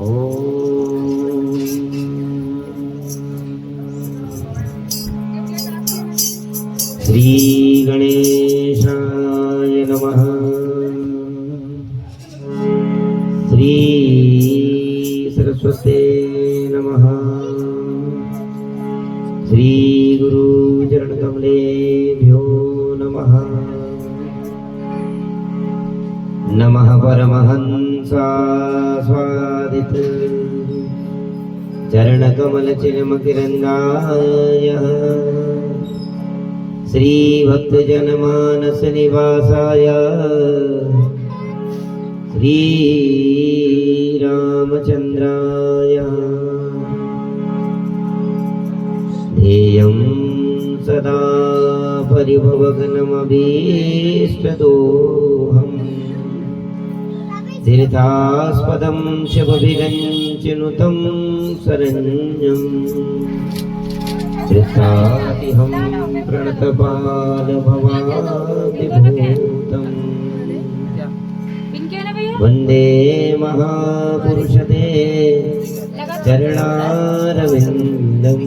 ओम श्री गणेशाय नमः। श्री सरस्वते नमः। श्री गुरु चरण कमलेभ्यो नमः। नमः परमहंसास्वादित चरण कमल चिन्मकिरंगाय श्री भक्त जनमानस निवासाय श्री रामचंद्राय ध्येयं सदा परिभवग्नमभीष्टदोहम् तीर्थास्पदं शबभिरञ्चिनुतं शरण्यं धृतादिहं प्रणतपालभवादिभूतम् वन्दे महापुरुषते चरणारविन्दम्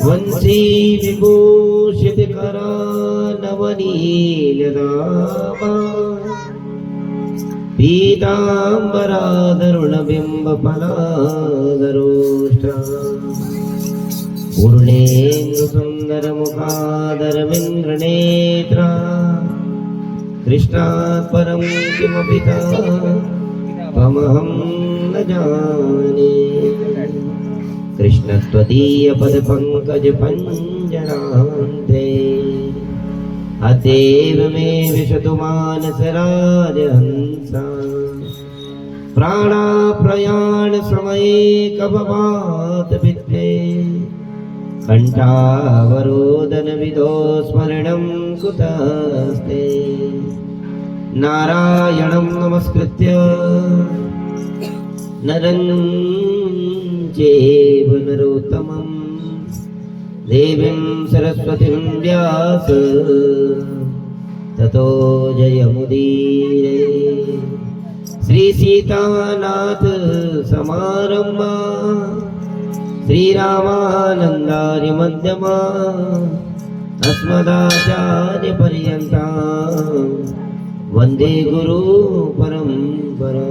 वंशी विभूषितकरानवनीलदामा पीताम्बरादरुणबिम्बफलादरोष्ठा पूर्णेन्दुसुन्दरमुखादरविन्द्रनेत्रा कृष्णात् परं किमपि तमहं न जाने। कृष्णत्वदीयपदपङ्कजपञ्जरान्ते अतएव मे विशतु मानसराजहंसा प्राणाप्रयाण समये कभवात विद्ये कंठावरोदन विदो स्मरणं कुतस्ते। नारायणं नमस्कृत्य नरं चैव नरोत्तमं देवीं सरस्वतीं व्यास ततो जयमुदीरये। श्री सीतानाथ समारम्भा श्रीरामानन्दार्य मध्यमा अस्मदाचार्यपर्यन्ता वन्दे गुरु परम्परा।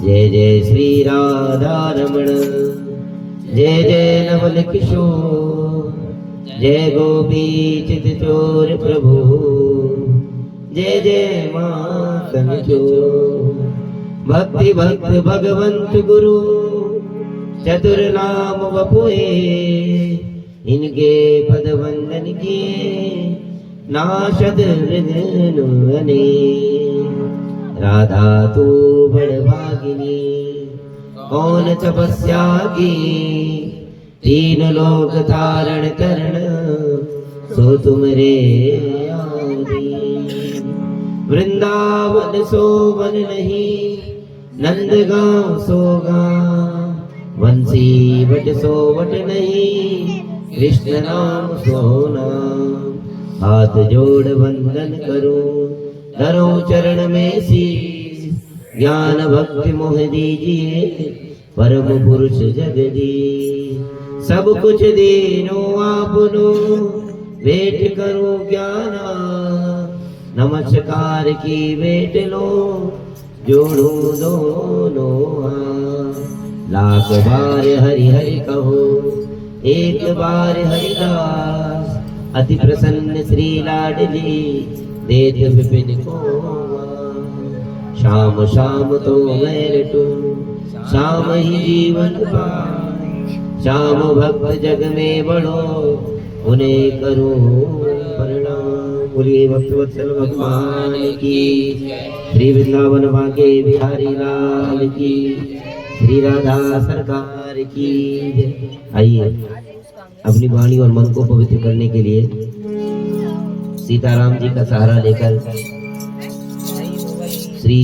जय जय श्री राधारमण जय जय नवल किशोर जय गोपी चितचोर प्रभु जय जय मातन चोर। भक्ति भक्त भगवंत गुरु चतुर नाम वपुए इनके पद वंदन किए नाशद हृदय। राधा तू बड़ भागिनी कौन तपस्या की तीन लोक तारण करण सो तुमरे आदि। वृंदावन सोवन नहीं नंदगांव सोगा वंशी बट सोवट नहीं कृष्ण नाम सोना। हाथ जोड़ वंदन करूं धरो चरण में शीश ज्ञान भक्ति मोह दीजिए परम पुरुष जगदीश। सब कुछ दीनो आपनो भेंट करो ज्ञाना नमस्कार की भेंट लो जोड़ो दोनों हाथ। लाख बार हरि हरि कहो एक बार हरिदास अति प्रसन्न श्री लाडली देत विपिन को। शाम शाम तो मैं लटू शाम ही जीवन पाए श्याम भक्त जग में बढ़ो उन्हें करूं प्रणाम। बोलिए भक्तवत्सल भगवान की श्री वृंदावन भाग्य बिहारी लाल की श्री राधा सरकार की जय। आइए अपनी वाणी और मन को पवित्र करने के लिए सीताराम जी का सहारा लेकर श्री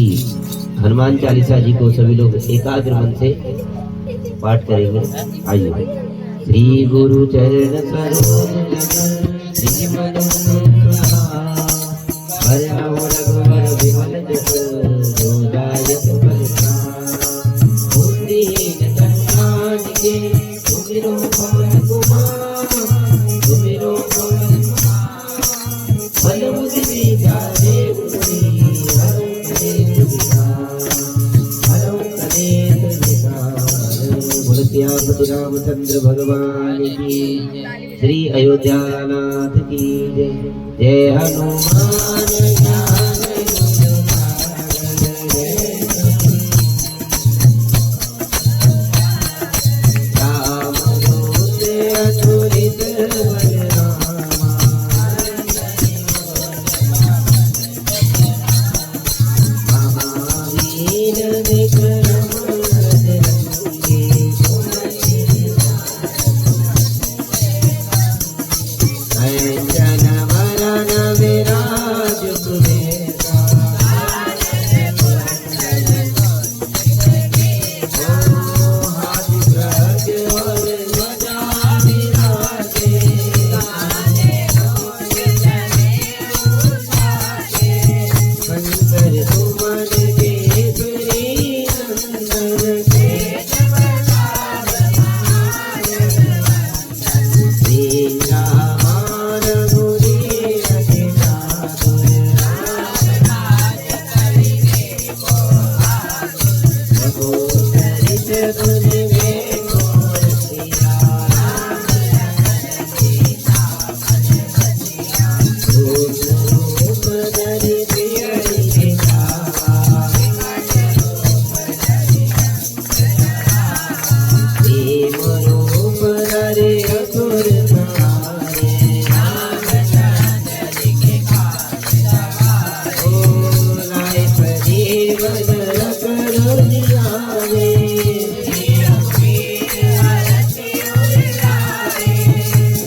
हनुमान चालीसा जी को सभी लोग एकाग्र मन से पाठ करेंगे। आइए। श्री गुरु चरण सरोज श्री मनोहर रघुवर विमल जस जो दायक प्रभु रामचंद्र भगवान की, श्री अयोध्या नाथ की जय। जय हनुमान ज्ञान गुण सागर, रामदूत अतुलित बलरामा, महावीर विक्रम बजरंगी, कंचन वरन विराज सुबेसा, हाथ गज और ध्वजा विराजे, शंकर सुमन केसरी नंदन, सीता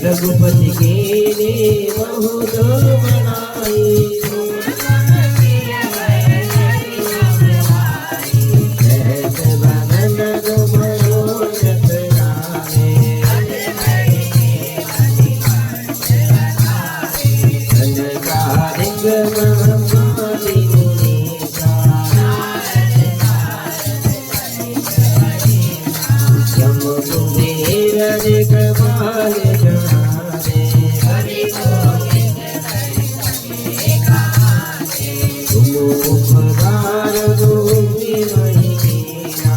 रघुपति के लिए बहुत बनाई, सहस बदन मनोरथ गावे, संसारिक महामारी मुनीसा, यम कुबेर कपाल उपकार भूमि महीना,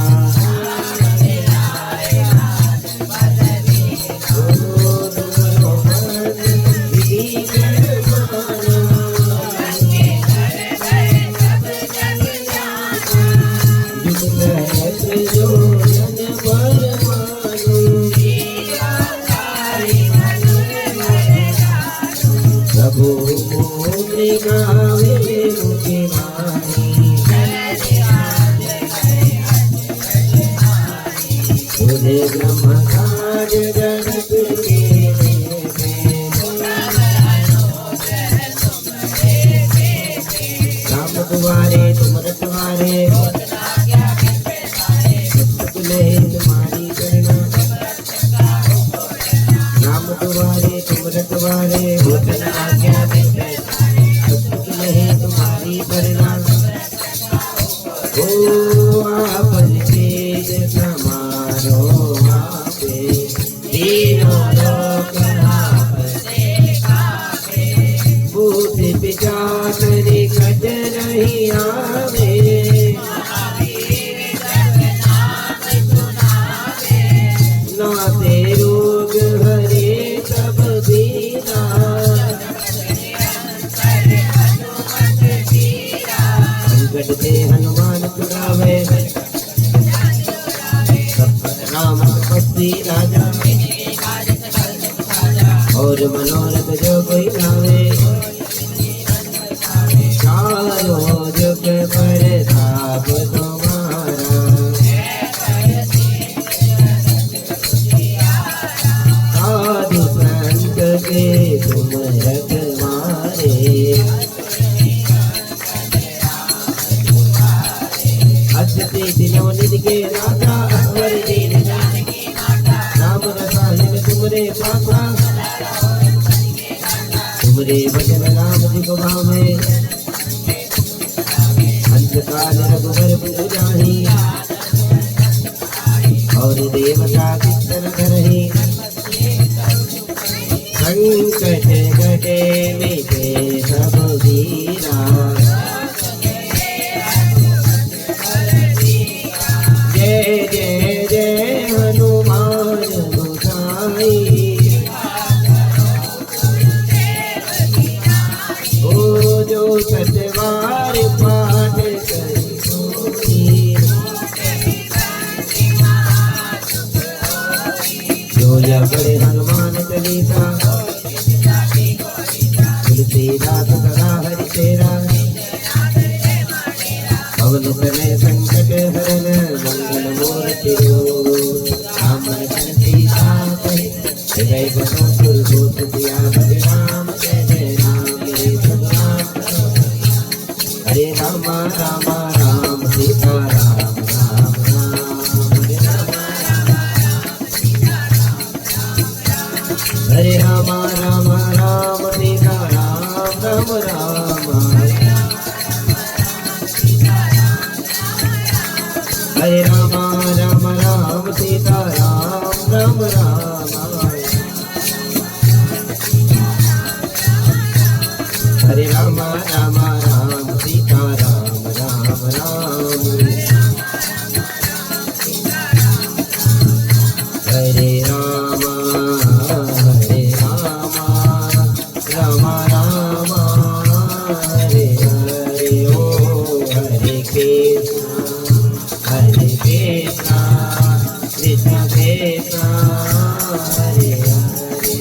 प्रभु मोरे गावे मुझे मानी, मुझे ब्रह्म काज जगत के राम तुम्हारे तुम रखवारे, तुम्हारी करना, राम तुम्हारे तुम रखवारे, तुम्हारी करना, ओ आपन तेज समारो आपे, तीनों लोक आपे, भूत पिशाच निकट नहीं आवे, नाते रोग हरे सब दीना, संकट से हनुमान छुड़ावे, राम भक्ति राजा, और मनोरथ जो कोई लावे, चारों जुग प्रताप तुम्हारा, साधु संत के तुम रखवारे, हंसते दिनों निधि के राजा, अकबर दीन जानकी माता, राम रसायन तुमरे पासा, तुमरे भजन राम जी को भावे, अंतकाल रघुबर पुर जाहि, और देवता कीर्तन करहि, संकट घटे मिटे सब वीरा, जय जय जय हनुमान बोला करे हनुमान चालीसा, तुलसीदास सदा हरि तेरा, पवन तनय संकट हरन मंगल मूर्ति राम लखन सीता सहित जय बसो सुरभूत सियापति राम जय जय राम जय भगवान। हरे राम राम राम सीता राम राम राम हरे राम राम राम सीता राम राम राम हरे राम राम राम सीता राम राम राम हरे राम राम राम सीता राम राम राम हरे राम राम राम हरे हरे ओ हरे कृष्णा कृष्ण कृष्ण हरे हरे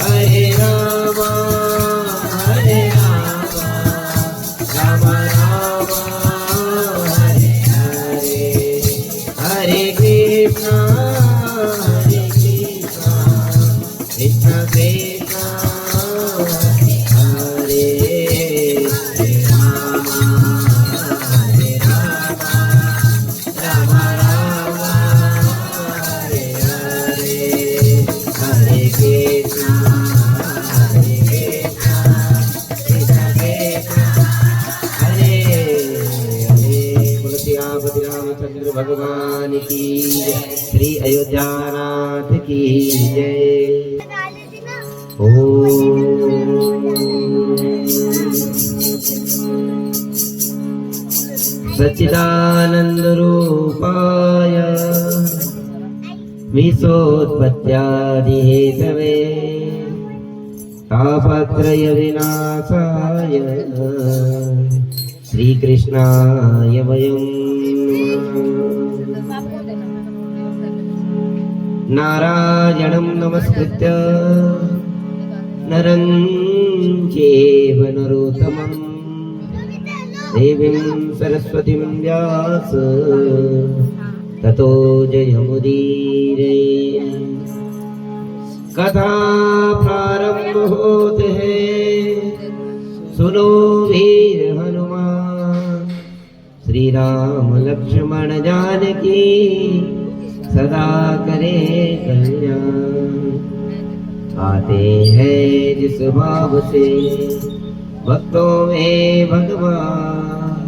हरे राम राम राम हरे हरे हरे कृष्णा कृष्ण कृष्ण हरे राम राम राम हरे हरे हरे कृष्णा कृष्ण कृष्ण हरे हरे। बोलो सियापति रामचंद्र भगवान की जय, श्री अयोध्या नाथ की जय। सच्चिदानंद रूपाय विश्वोत्पत्त्यादि हेतवे तापत्रय विनाशाय श्री कृष्णाय वयं नारायणं नमस्कृत्य नरं चैव नरोत्तमं देवीं सरस्वतीं व्यास ततो जयमुदीरये। कथा प्रारंभ होते है सुनो वीर हनुमान, श्री राम लक्ष्मण जानकी सदा करे कल्याण। आते हैं जिस भाव से भक्तों में भगवान,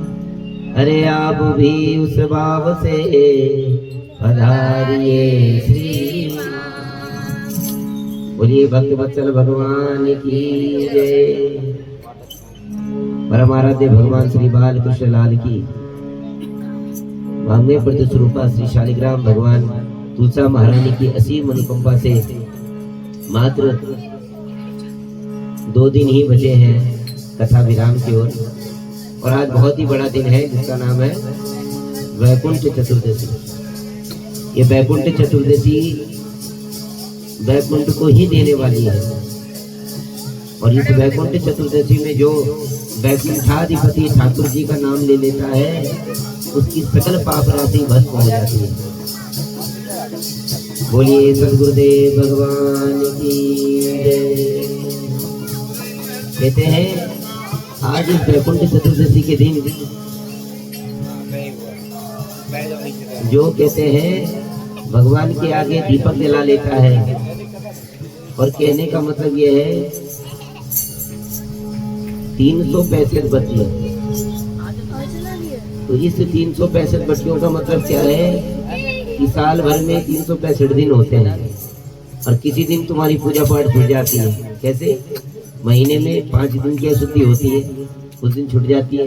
अरे आप भी उस भाव से पधारिए श्री। बोलिए भक्त वत्सल भगवान की जय। परमाराध्य भगवान श्री बाल कृष्ण लाल की वांग्मय प्रत्युत स्वरूपा श्री शालिग्राम भगवान तुलसा महारानी की असीम अनुकंपा से मात्र 2 दिन ही बचे हैं कथा विराम की ओर, और आज बहुत ही बड़ा दिन है जिसका नाम है वैकुंठ चतुर्दशी। ये वैकुंठ चतुर्दशी वैकुंठ को ही देने वाली है, और इस वैकुंठ चतुर्दशी में जो वैकुंठाधिपति ठाकुर जी का नाम ले लेता है उसकी सकल पाप राशि भस्म हो जाती है। बोलिए सद्गुरुदेव भगवान की जय। कहते हैं आज इस वैकुंठ चतुर्दशी के दिन जो कहते हैं भगवान के आगे दीपक जला लेता है, और कहने का मतलब यह है 365 बत्तियां। तो इस 365 बत्तियों का मतलब क्या है कि साल भर में 365 दिन होते हैं, और किसी दिन तुम्हारी पूजा पाठ छूट जाती है। कैसे? महीने में 5 दिन की अशुद्धि होती है, उस दिन छूट जाती है।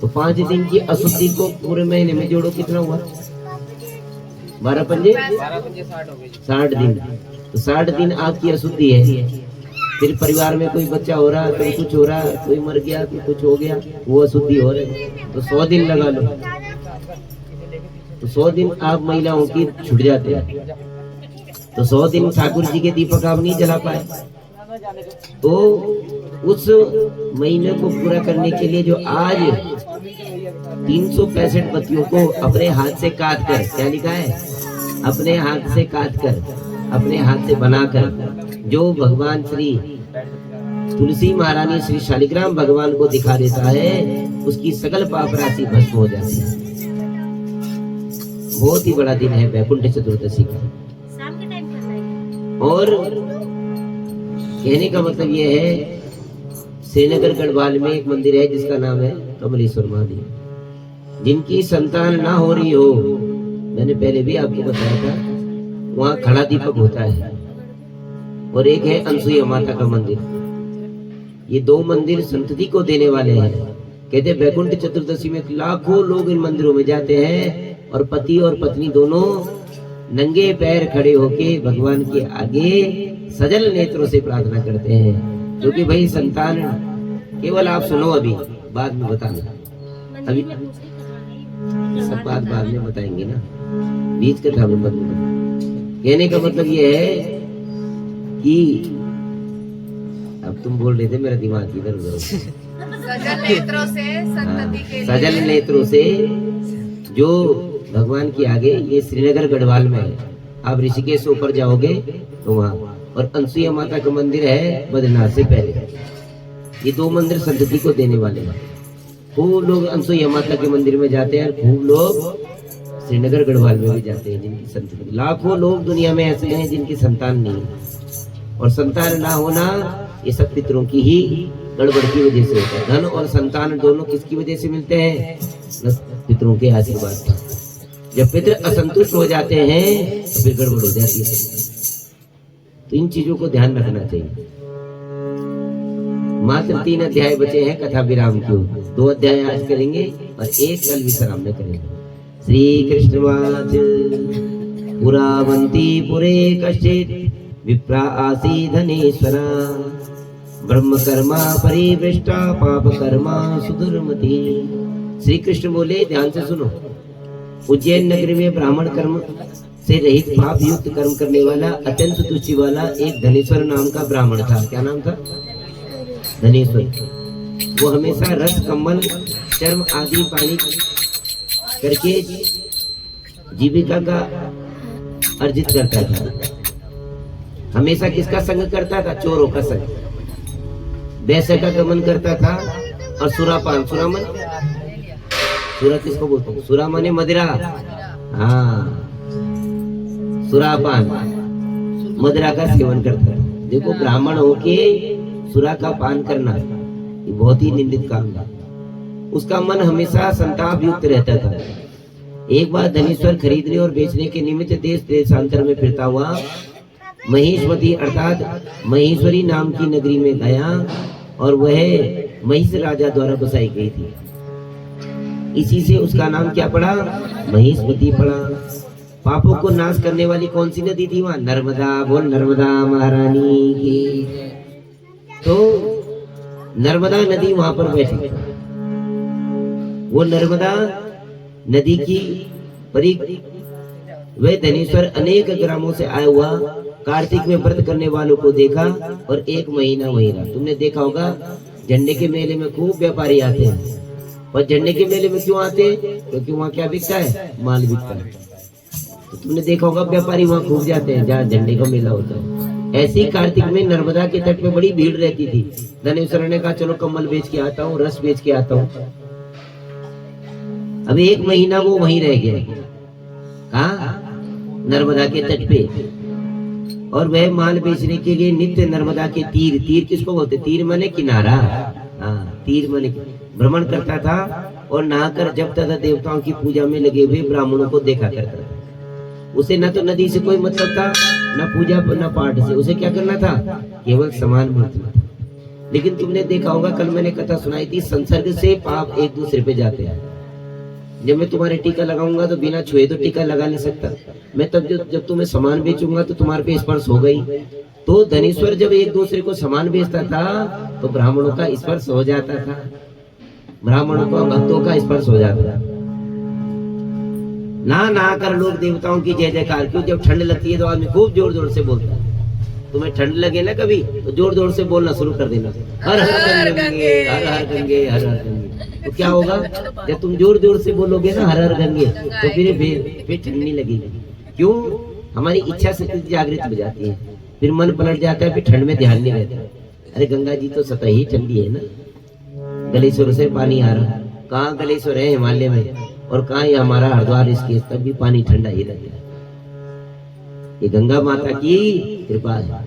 तो 5 दिन की अशुद्धि को पूरे महीने में जोड़ो, कितना हुआ? 12 पंजे 60 दिन। तो 60 दिन आपकी अशुद्धि है। फिर परिवार में कोई बच्चा हो रहा, कोई कुछ हो रहा, कोई मर गया, कोई कुछ हो गया, वो अशुद्धि हो रही, तो 100 दिन लगा लो, तो 100 दिन आप महिलाओं की छूट जाते हैं। तो 100 दिन ठाकुर जी के दीपक आप नहीं जला पाए, तो उस महीने को पूरा करने के लिए जो आज 365 बत्तियों को अपने हाथ से काट कर, क्या लिखा है, अपने हाथ से काट कर, अपने हाथ से बनाकर जो भगवान श्री तुलसी महारानी श्री शालिग्राम भगवान को दिखा देता है, उसकी सकल पाप राशि भस्म हो जाती है। बहुत ही बड़ा दिन है वैकुंठ चतुर्दशी का। शाम के टाइम करना है। और कहने का मतलब ये है, श्रीनगर गढ़वाल में एक मंदिर है जिसका नाम है कमलेश्वर महादेव। जिनकी संतान ना हो रही हो, मैंने पहले भी आपको बताया था, वहाँ खड़ा दीपक होता है। और एक है अनसुईया माता का मंदिर। ये दो मंदिर संतति को देने वाले हैं। कहते हैं वैकुंठ चतुर्दशी में लाखों लोग इन मंदिरों में जाते हैं और पति और पत्नी दोनों नंगे पैर खड़े होके भगवान के आगे सजल नेत्रों से प्रार्थना करते हैं, क्योंकि भाई संतान केवल आप सुनो, अभी बाद में बताना, अभी सब बात बाद में बताएंगे ना, बीच कथा में मत बताना। कहने का मतलब ये है कि अब तुम बोल रहे थे, मेरा दिमाग इधर उधर। सजल नेत्रों से संतति के लिए, सजल नेत्रों से जो भगवान के आगे, ये श्रीनगर गढ़वाल में है। आप ऋषिकेश ऊपर जाओगे तो वहाँ, और अनसुईया माता का मंदिर है बद्रीनाथ से पहले। ये दो मंदिर संतति को देने वाले हैं। खूब लोग अनसुईया माता के मंदिर में जाते हैं, और खूब लोग श्रीनगर गढ़वाल में भी जाते हैं जिनकी संतति। लाखों लोग दुनिया में ऐसे हैं जिनकी संतान नहीं है, और संतान ना होना ये सब पितरों की ही गड़बड़ की वजह से होता है। धन और संतान दोनों किसकी वजह से मिलते हैं? पितरों के आशीर्वाद से। जब पितर असंतुष्ट हो जाते हैं तो फिर गड़बड़ हो जाती है। तो इन चीजों को ध्यान रखना चाहिए। मात्र 3 अध्याय बचे हैं कथा विराम की। 2 अध्याय आज करेंगे और 1 कल विश्राम में करेंगे। श्री कृष्णवाच पुरावंती पुरे कश्चित् विप्रा आसी धनेश्वरा ब्रह्म कर्मा परिवृष्टा पाप कर्मा सुदुर्मति। श्री कृष्ण बोले, ध्यान से सुनो। उज्जैन नगरी में ब्राह्मण कर्म से रहित पाप युक्त कर्म करने वाला, अत्यंत तुष्टि वाला एक धनेश्वर नाम का ब्राह्मण था। क्या नाम था? धनेश्वर। वो हमेशा रस, कम्बल, चर्म आदि पानी करके जीविका का अर्जित करता था। हमेशा किसका संग करता था? चोरों का संग। वैश्य का गमन करता था, और सुरापान, सुरामन, सुरा किसको बोलते हैं? सुरा माने मदिरा। हाँ, सुरापान, मदिरा का सेवन करता था। देखो, ब्राह्मण होके सुरा का पान करना ये बहुत ही निंदित काम था। उसका मन हमेशा संताप युक्त रहता था। एक बार धनेश्वर खरीदने और बेचने के निमित्त देश देशांतर में फिरता हुआ महेशवती अर्थात महेश्वरी नाम की नगरी में गया, और वह महिष राजा द्वारा बसाई गई थी। इसी से उसका नाम क्या पड़ा? महेशवती पड़ा। पापों को नाश करने वाली कौन सी नदी थी वहां? नर्मदा। बोल नर्मदा महारानी की। तो नर्मदा नदी वहां पर बैठी। वो नर्मदा नदी की वह धनेश्वर अनेक ग्रामों से आया हुआ कार्तिक में व्रत करने वालों को देखा, और 1 महीना वहीं रहा। तुमने देखा होगा झंडे के मेले में खूब व्यापारी आते हैं। और झंडे के मेले में क्यों आते हैं? क्योंकि वहाँ क्या बिकता है? माल बिकता है। तो तुमने देखा होगा व्यापारी वहाँ खूब जाते हैं जहाँ झंडे का मेला होता है। ऐसे ही कार्तिक में नर्मदा के तट पे बड़ी भीड़ रहती थी। धनेश्वर ने कहा चलो कम्बल बेच के आता हूँ, रस बेच के आता हूँ। अब 1 महीना वो वहीं रह गया। कहाँ? नर्मदा के तट पे। और वह माल बेचने के लिए नित्य नर्मदा के तीर, तीर किसको बोलते? तीर माने किनारा। हाँ, तीर माने भ्रमण करता था, और नहाकर जब तथा देवताओं की पूजा में लगे हुए ब्राह्मणों को देखा करता था। उसे न तो नदी से कोई मतलब था, न पूजा न पाठ से। उसे क्या करना था? केवल समान बांटना था। लेकिन तुमने देखा होगा, कल मैंने कथा सुनाई थी, संसर्ग से पाप एक दूसरे पे जाते हैं। जब मैं तुम्हारे टीका लगाऊंगा तो बिना छुए तो टीका लगा नहीं सकता मैं। तब जब तुम्हें सामान बेचूंगा तो तुम्हारे पे स्पर्श हो गई। तो धनेश्वर जब एक दूसरे को सामान बेचता था तो ब्राह्मणों का स्पर्श हो जाता था, ब्राह्मणों को भक्तों का स्पर्श हो जाता था। ना कर लोग देवताओं की जय जयकार। क्यों? जब ठंड लगती है तो आदमी खूब जोर जोर से बोलता है। तुम्हें ठंड लगे ना कभी तो जोर जोर से बोलना शुरू कर देना, हर हर गंगे, हर हर गंगे, हर हर गंगे। तो क्या होगा? जब तुम जोर जोर से बोलोगे ना हर हर गंगे, तो फिर ठंड नहीं लगेगी। क्यों? हमारी इच्छा शक्ति जागृत हो जाती है, फिर मन पलट जाता है, फिर ठंड में ध्यान नहीं रहता। अरे गंगा जी तो सतह ही ठंडी है ना, गलेश्वर से पानी आ रहा। कहाँ गलेश्वर है? हिमालय में। और कहाँ ये हमारा हरिद्वार, इसके तब भी पानी ठंडा ही रहता है। ये गंगा माता की कृपा है।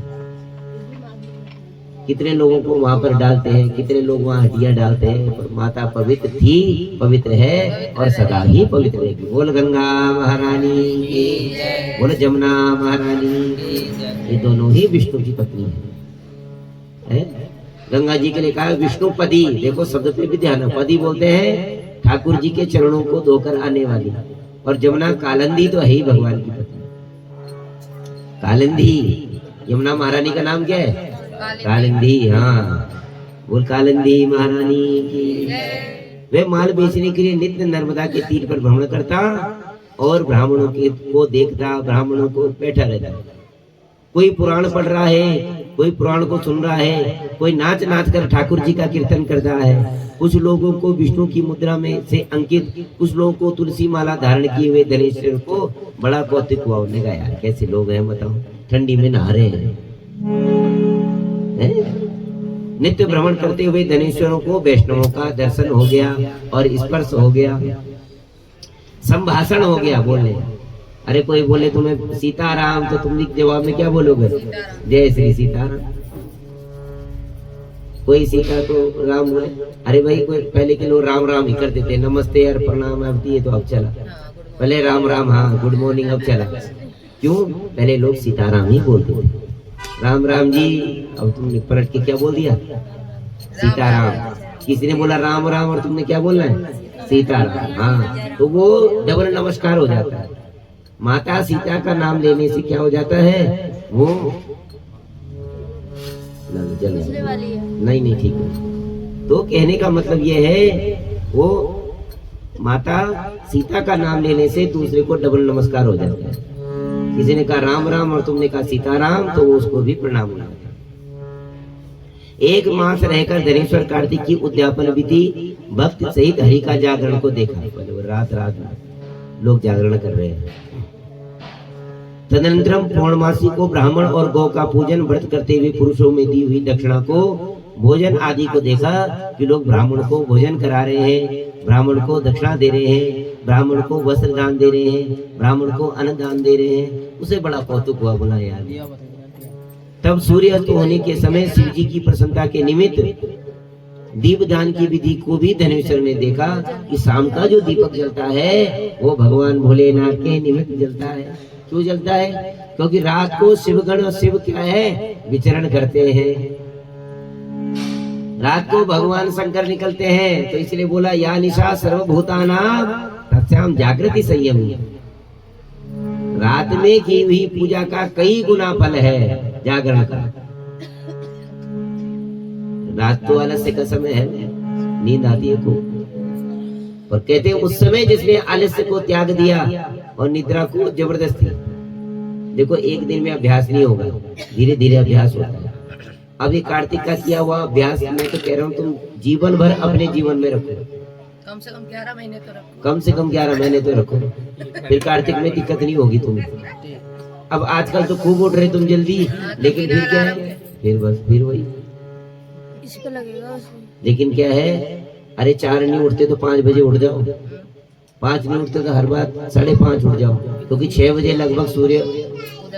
कितने लोगों को वहां पर डालते हैं, कितने लोग वहां हड्डियां डालते हैं, पर माता पवित्र थी, पवित्र है और सदा ही पवित्र रहेगी। बोल गंगा महारानी की, बोल जमुना महारानी की। ये दोनों ही विष्णु की पत्नी है। गंगा जी के लिए कहा विष्णु पदी। देखो शब्द पे भी ध्यान। पदी बोलते हैं ठाकुर जी के चरणों को धोकर आने वाली, और जमुना कालंदी तो है ही भगवान की पत्नी। कालिंदी, यमुना महारानी का नाम क्या है? कालिंदी। हाँ, बोल कालिंदी महारानी की। वे माल बेचने के लिए नित्य नर्मदा के तीर पर भ्रमण करता और ब्राह्मणों को देखता, ब्राह्मणों को बैठा रहता। कोई पुराण पढ़ रहा है, कोई पुराण को सुन रहा है, कोई नाच नाच कर ठाकुर जी का कीर्तन करता है। कुछ लोगों को विष्णु की मुद्रा में से अंकित, कुछ लोगों को तुलसी माला धारण किए हुए धनेश्वर को बड़ा कौतुक हुआ। उन्होंने कहा यार कैसे लोग हैं बताओ, ठंडी में नहा रहे हैं। नित्य भ्रमण करते हुए धनेश्वरों को वैष्णवों का दर्शन हो गया और स्पर्श हो गया, संभाषण हो गया। बोलने, अरे कोई बोले तुम्हें सीताराम, तो तुम जवाब में क्या बोलोगे? जय श्री सीताराम। कोई सीता तो राम बोले, अरे भाई कोई पहले के लोग राम राम ही करते थे, नमस्ते यार प्रणाम अब दिए तो अब चला। पहले राम राम, हाँ गुड मॉर्निंग, अब चला। क्यों? पहले लोग सीताराम ही बोलते थे, राम राम जी। अब तुमने पलट के क्या बोल दिया? सीताराम। किसी ने बोला राम राम और तुमने क्या बोलना है? सीताराम। हाँ, तो वो डबल नमस्कार हो जाता है। माता सीता का नाम लेने से क्या हो जाता है? वो नहीं ठीक है। तो कहने का मतलब ये है, वो माता सीता का नाम लेने से दूसरे को डबल नमस्कार हो जाता है। किसी ने कहा राम राम और तुमने कहा सीताराम, तो वो उसको भी प्रणाम होना। एक मास रहकर धनेश्वर कार्तिक की उद्यापन विधि भक्त सहित हरि का जागरण को देखा। रात रात में लोग जागरण कर रहे हैं। तदनंतरम पौर्णमासी को ब्राह्मण और गौ का पूजन व्रत करते हुए पुरुषों में दी हुई दक्षिणा को, भोजन आदि को देखा कि लोग ब्राह्मण को भोजन करा रहे हैं, ब्राह्मण को दक्षिणा दे रहे हैं, ब्राह्मण को वस्त्र दान दे रहे हैं, ब्राह्मण को अन्न दान दे रहे हैं। उसे बड़ा कौतुक हुआ, बोला यार। तब सूर्यास्त होने के समय शिव जी की प्रसन्नता के निमित्त दीपदान की विधि को भी धनेश्वर ने देखा कि शाम का जो दीपक जलता है वो भगवान भोलेनाथ के निमित्त जलता है। क्यों जलता है? क्योंकि रात को शिवगण और शिव क्या है? विचरण करते हैं। रात को भगवान शंकर निकलते हैं, तो इसलिए बोला या निशा सर्वभूतानां तस्याम जागृति संयमी। रात में की हुई पूजा का कई गुना फल है जागरण का। रात तो आलस्य का समय है, नींद आती है को, और कहते हैं उस समय जिसने आलस्य को त्याग दिया और निद्रा को जबरदस्ती। देखो एक दिन में अभ्यास नहीं होगा, धीरे धीरे अभ्यास होता है। अब ये कार्तिक का किया हुआ अभ्यास मैं तो कह रहा हूँ तुम जीवन भर अपने जीवन में रखो। कम से कम 11 महीने तो रखो। कम से कम 11 महीने तो रखो, फिर कार्तिक में दिक्कत नहीं होगी तुम्हें। अब आजकल तो खूब उठ रहे तुम जल्दी, लेकिन फिर क्या है? फिर बस फिर वही इसको लगेगा। लेकिन क्या है, अरे 4 नहीं उठते तो 5 बजे उठ जाओ, 5 नहीं उठते तो हर बात 5:30 उठ जाओ, क्योंकि 6 बजे लगभग सूर्य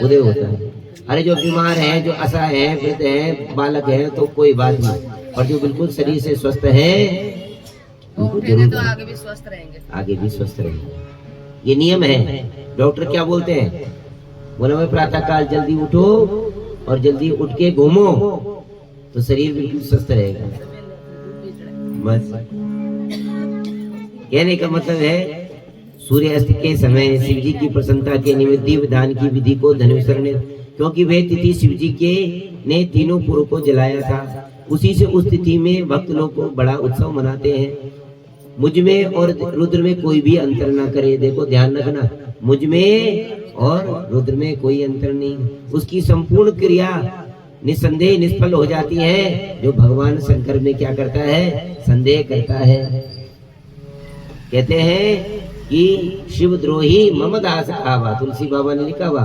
उदय होता है। अरे जो बीमार है, जो असहाय है, वृद्ध है, बालक है, तो कोई बात नहीं, और जो बिल्कुल शरीर से स्वस्थ है उनको जरूर तो आगे भी स्वस्थ रहेंगे, आगे भी स्वस्थ रहेंगे। ये नियम है। डॉक्टर क्या बोलते हैं? बोला मैं प्रातः काल जल्दी उठो और जल्दी उठ के घूमो तो शरीर बिल्कुल स्वस्थ रहेगा। बस कहने का मतलब है सूर्यास्त के समय शिव जी की प्रसन्नता के निमित्त दीपदान की विधि को धनेश्वर ने, क्योंकि वे तिथि शिव जी के ने तीनों पुरों को जलाया था, उसी से उस तिथि में भक्त लोग को बड़ा उत्सव मनाते हैं। मुझ में और रुद्र में कोई भी अंतर ना करे। देखो ध्यान रखना, मुझ में और रुद्र में कोई अंतर नहीं। उसकी संपूर्ण क्रिया निसंदेह निष्फल हो जाती है। जो भगवान शंकर में क्या करता है, संदेह करता है। कहते हैं कि शिव द्रोही मम दास कहावा, तुलसी बाबा ने लिखा हुआ,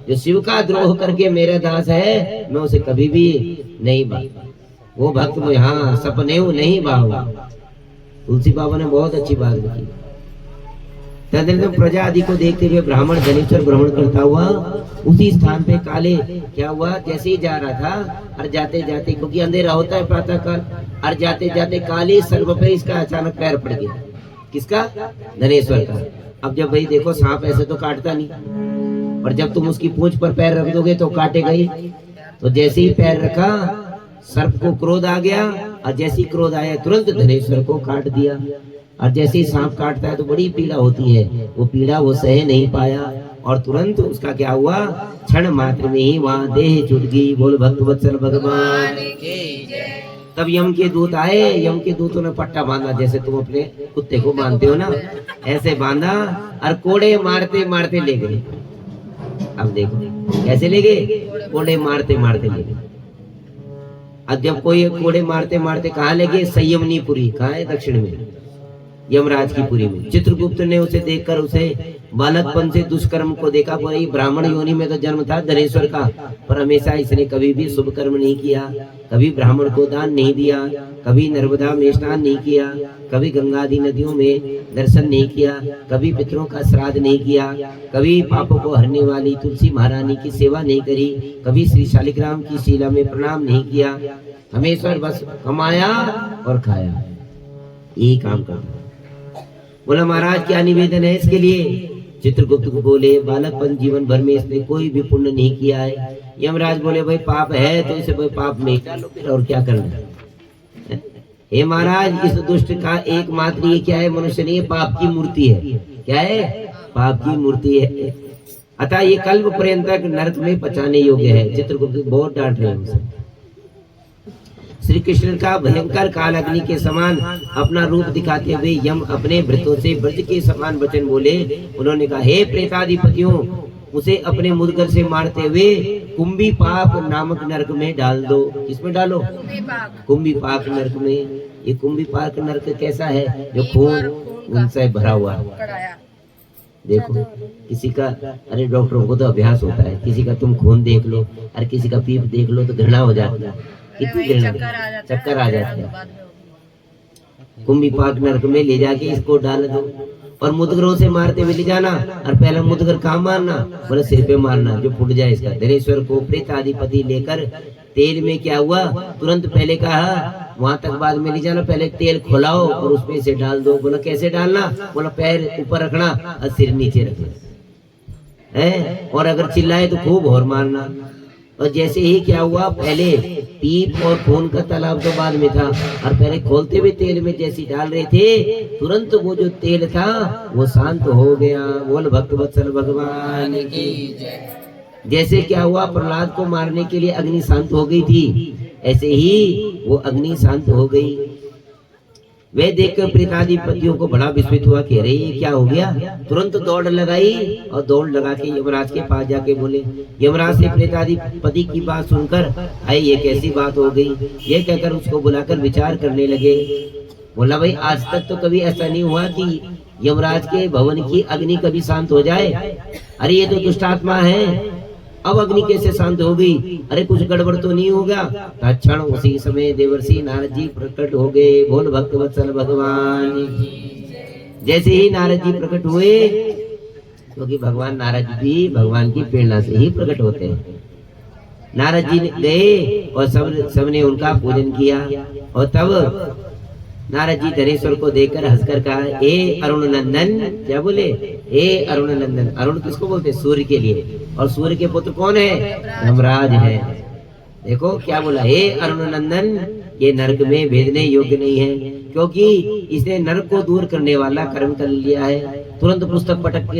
जो शिव का द्रोह करके मेरा दास है मैं उसे कभी भी नहीं बा, वो भक्त में हाँ सपने नहीं बाहुआ। तुलसी बाबा ने बहुत अच्छी बात लिखी। तदनंतर प्रजा आदि को देखते हुए ब्राह्मण धनेश्वर भ्रमण करता हुआ उसी स्थान पे काले क्या हुआ, जैसे ही जा रहा था और जाते जाते, क्योंकि अंधेरा होता है प्रातः काल, और जाते जाते काली सर्व पे इसका अचानक पैर पड़ गया। किसका? धनेश्वर का। अब जब भाई देखो सांप ऐसे तो काटता नहीं, और जब तुम उसकी पूंछ पर पैर रख दोगे तो काटेगा ही। तो जैसे ही पैर रखा सर्प को क्रोध आ गया, और जैसे ही क्रोध आया तुरंत धनेश्वर को काट दिया। और जैसे ही सांप काटता है तो बड़ी पीड़ा होती है, वो पीड़ा वो सह नहीं पाया और तुरंत उसका क्या हुआ, क्षण मात्र में ही वहां देह छूट गई। बोल भक्त वत्सल भगवान की जय। तब यम के दूत आए। यम के दूतों ने पट्टा बांधा, जैसे तुम अपने कुत्ते को बांधते हो ना, ऐसे बांधा और कोड़े मारते मारते ले गए। अब देखो कैसे ले गए, कोड़े मारते मारते ले गए। अब जब कोई कोड़े मारते मारते कहाँ ले गए, संयमनीपुरी, कहाँ है, दक्षिण में, यमराज की पुरी में। चित्रगुप्त ने उसे देखकर उसे बालकपन से दुष्कर्म को देखा। वही ब्राह्मण योनि में तो जन्म था धनेश्वर का, पर हमेशा इसने कभी भी शुभ कर्म नहीं किया, कभी ब्राह्मण को दान नहीं दिया, कभी नर्मदा में स्नान नहीं किया, कभी गंगा आदि नदियों में दर्शन नहीं किया, कभी पितरों का श्राद्ध नहीं किया, कभी पापों को हरने वाली तुलसी महारानी की सेवा नहीं करी, कभी श्री शालिग्राम की शिला में प्रणाम नहीं किया। हमेशा बस कमाया और खाया, यही काम करता। बोला महाराज क्या निवेदन है इसके लिए? चित्रगुप्त को बोले बालकपन जीवन भर में इसने कोई भी पुण्य नहीं किया है। यमराज बोले भाई पाप है तो इसे भाई पाप में डालो फिर, और क्या करना है। हे महाराज इस दुष्ट का एकमात्र ये क्या है, मनुष्य नहीं, पाप की मूर्ति है। क्या है? पाप की मूर्ति है, अतः ये कल्प पर्यंत नरक में पचाने योग्य है। चित्रगुप्त बहुत डांट रहे हैं। श्री कृष्ण का भयंकर काल अग्नि के समान अपना रूप दिखाते हुए यम अपने भृतों से ब्रज के समान वचन बोले। उन्होंने कहा हे प्रेताधिपतियों, उसे अपने मुदगर से मारते हुए कुंभी पाक नामक नरक में डाल दो। किसमें डालो? कुंभी पाक नरक में। ये कुंभी पाक नरक कैसा है? जो खून उनसे भरा हुआ है। देखो किसी का, अरे डॉक्टरों को तो अभ्यास होता है, किसी का तुम खून देख लो और किसी का पीप देख लो तो घृणा हो जाती है, कितनी घृणा, चक्कर आ जाती है। कुंभी पाक नरक में ले जाके इसको डाल दो और मुदगरों से मारते हुए ले जाना। और पहला मुदगर कहाँ मारना? बोले सिर पे मारना, जो फूट जाए इसका। धनेश्वर को प्रेताधिपति लेकर तेल में क्या हुआ, तुरंत पहले कहा वहां तक बाद में ले जाना, पहले तेल खोलाओ और उसमें इसे डाल दो। बोला कैसे डालना? बोला पैर ऊपर रखना और सिर नीचे रखना है, और अगर चिल्लाए तो खूब और मारना। और जैसे ही क्या हुआ, पहले पीप और खून का तालाब तो बाद में था, और पहले खोलते हुए तेल में जैसे डाल रहे थे तुरंत वो जो तेल था वो शांत हो गया। बोल भक्त वत्सल भगवान की जय। जैसे क्या हुआ, प्रहलाद को मारने के लिए अग्नि शांत हो गई थी, ऐसे ही वो अग्नि शांत हो गई। वे देखकर प्रेताधिपतियों को बड़ा विस्मित हुआ कि अरे ये क्या हो गया। तुरंत दौड़ लगाई और दौड़ लगा के यमराज के पास जाके बोले। यमराज से प्रेताधिपति की बात सुनकर आई ये कैसी बात हो गई, ये कहकर उसको बुलाकर विचार करने लगे। बोला भाई आज तक तो कभी ऐसा नहीं हुआ कि यमराज के भवन की अग्नि कभी शांत हो जाए। अरे ये तो दुष्टात्मा है, अब अग्नि कैसे शांत हो गई? अरे कुछ गड़बड़ तो नहीं होगा। तत्क्षण उसी समय देवर्षि नारद जी प्रकट हो गए। बोल भक्त वत्सल भगवान। जैसे ही नारद जी प्रकट हुए, क्योंकि भगवान नारद भी भगवान की प्रेरणा से ही प्रकट होते हैं। नारद जी गए और सबने उनका पूजन किया। और तब नारद जी धनेश्वर को देखकर हंसकर कहा ए अरुण नंदन। क्या बोले? ए अरुण नंदन। अरुण किसको बोलते? सूर्य के लिए। और सूर्य के पुत्र कौन है? यमराज है। देखो क्या बोला, हे अरुण नंदन, ये नरक में भेजने योग्य नहीं है, क्योंकि इसने नरक को दूर करने वाला कर्म कर लिया है। तुरंत पुस्तक पलट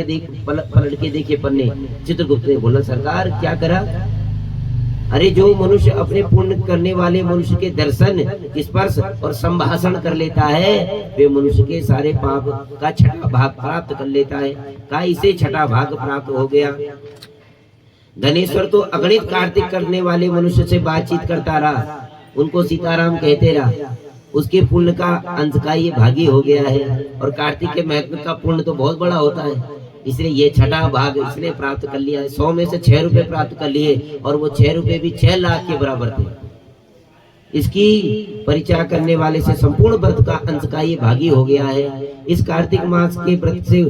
के देखिए पन्ने। चित्रगुप्त ने बोला सरकार क्या करा? अरे जो मनुष्य अपने पुण्य करने वाले मनुष्य के दर्शन, स्पर्श और संभाषण कर लेता है, वे मनुष्य के सारे पाप का छठा भाग प्राप्त कर लेता है। का इसे छठा भाग प्राप्त हो गया। धनेश्वर तो अगणित कार्तिक करने वाले मनुष्य से बातचीत करता रहा, उनको सीताराम कहते रहा, उसके पुण्य का अंश का ये भागी हो गया है। और कार्तिक के महत्व का पुण्य तो बहुत बड़ा होता है, इसलिए ये छठा भाग इसने प्राप्त कर लिया है। 100 में से 6 रुपए प्राप्त कर लिए, और वो 6 रुपए भी 6 लाख के बराबर थे। इसकी परिचय करने वाले से संपूर्ण व्रत का अंश का ये भागी हो गया है। इस कार्तिक मास के व्रत से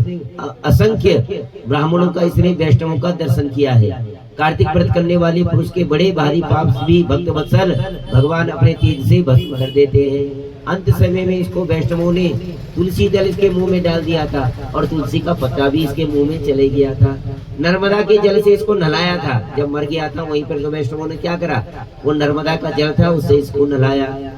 असंख्य ब्राह्मणों का इसने वैष्णवों का दर्शन किया है। कार्तिक व्रत करने वाले पुरुष के बड़े भारी पाप भी भक्त वत्सल भगवान अपने तेज से भस्म कर देते हैं। अंत समय में इसको वैष्णवों ने तुलसी दल इसके मुंह में डाल दिया था, और तुलसी का पत्ता भी इसके मुंह में चले गया था। नर्मदा के जल से इसको नहलाया था, जब मर गया था वहीं पर तो वैष्णवों ने क्या करा, वो नर्मदा का जल था उससे इसको नहलाया।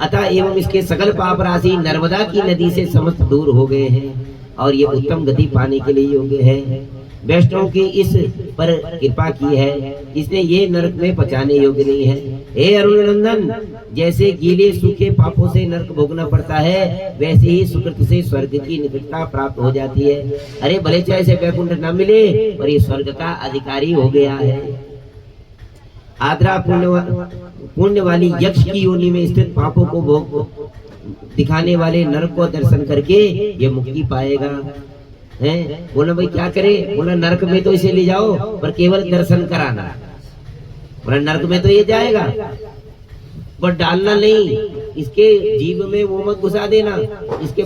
अतः एवं इसके सकल पाप राशि नर्मदा की नदी से समस्त दूर हो गए हैं, और ये उत्तम गति पाने के लिए योग्य है। वैष्णव की इस पर कृपा की है, इसने ये नरक में पचाने योग्य नहीं है। हे अरुण नंदन, जैसे गीले सूखे पापों से नरक भोगना पड़ता है, वैसे ही सुकृत से स्वर्ग की निकटता प्राप्त हो जाती है। अरे भले चाहे से वैकुंठ न मिले, पर ये स्वर्ग का अधिकारी हो गया है। आद्रा पुण्य वाली यक्ष की योनि में स्थित पापों को भोग दिखाने वाले नरक को दर्शन करके ये मुक्ति पाएगा। बोला भाई क्या करे, बोला नरक में तो इसे ले जाओ, पर केवल दर्शन कराना। बोला नरक में तो ये जाएगा, पर डालना नहीं, इसके जीव में वो मत घुसा देना, इसके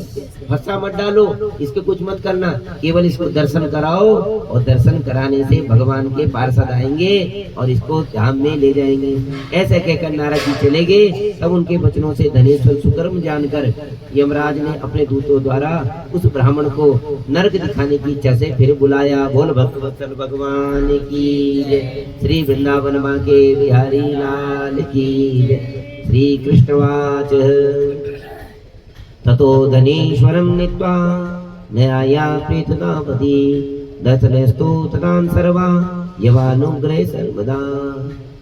फंसा मत डालो, इसके कुछ मत करना, केवल इसको दर्शन कराओ, और दर्शन कराने से भगवान के पार्षद आएंगे और इसको धाम में ले जाएंगे। ऐसे कहकर नारद जी चले गए। तब उनके वचनों से धनेश्वर सुकर्म जानकर यमराज ने अपने दूतों द्वारा उस ब्राह्मण को नरक दिखाने की इच्छा से फिर बुलाया। बोल भक्तवत्सल भगवान की जय, श्री वृंदावन मां के बिहारी लाल की जय। श्री कृष्णवाच ततो धनेश्वरं नीत्वा न्याया प्रीततापति दशरथस्तु ततां सर्वा यवानुग्रह सर्वदा।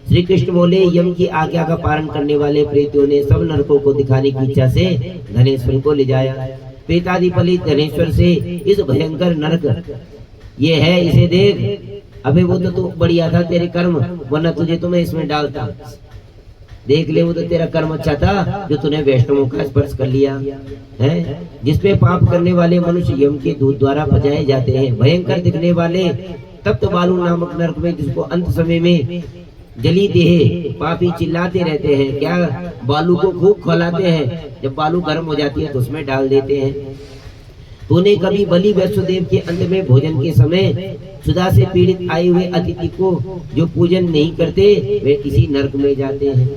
श्री कृष्ण बोले, यम की आज्ञा का पालन करने वाले प्रेतियों ने सब नरकों को दिखाने की इच्छा से धनेश्वर को ले जाया। प्रेताधिपति धनेश्वर से इस भयंकर नरक ये है, इसे देख। अबे वो तो तू बढ़िया था तेरे कर्म, वरना तुझे तो मैं इसमें डालता। देख ले, वो तो तेरा कर्म अच्छा था जो तूने वैष्णवों का स्पर्श कर लिया है। जिसपे पाप करने वाले मनुष्य यम के दूत द्वारा बचाए जाते हैं। भयंकर दिखने वाले तप्त बालू नामक नरक में, जिसको अंत समय में जली देह पापी चिल्लाते रहते हैं। क्या बालू को खूब खौलाते हैं, जब बालू गर्म हो जाती है तो उसमें डाल देते हैं। तूने कभी बलि वैष्णोदेव के अंत में भोजन के समय सुधा से पीड़ित आए हुए अतिथि को जो पूजन नहीं करते, वे इसी नरक में जाते हैं।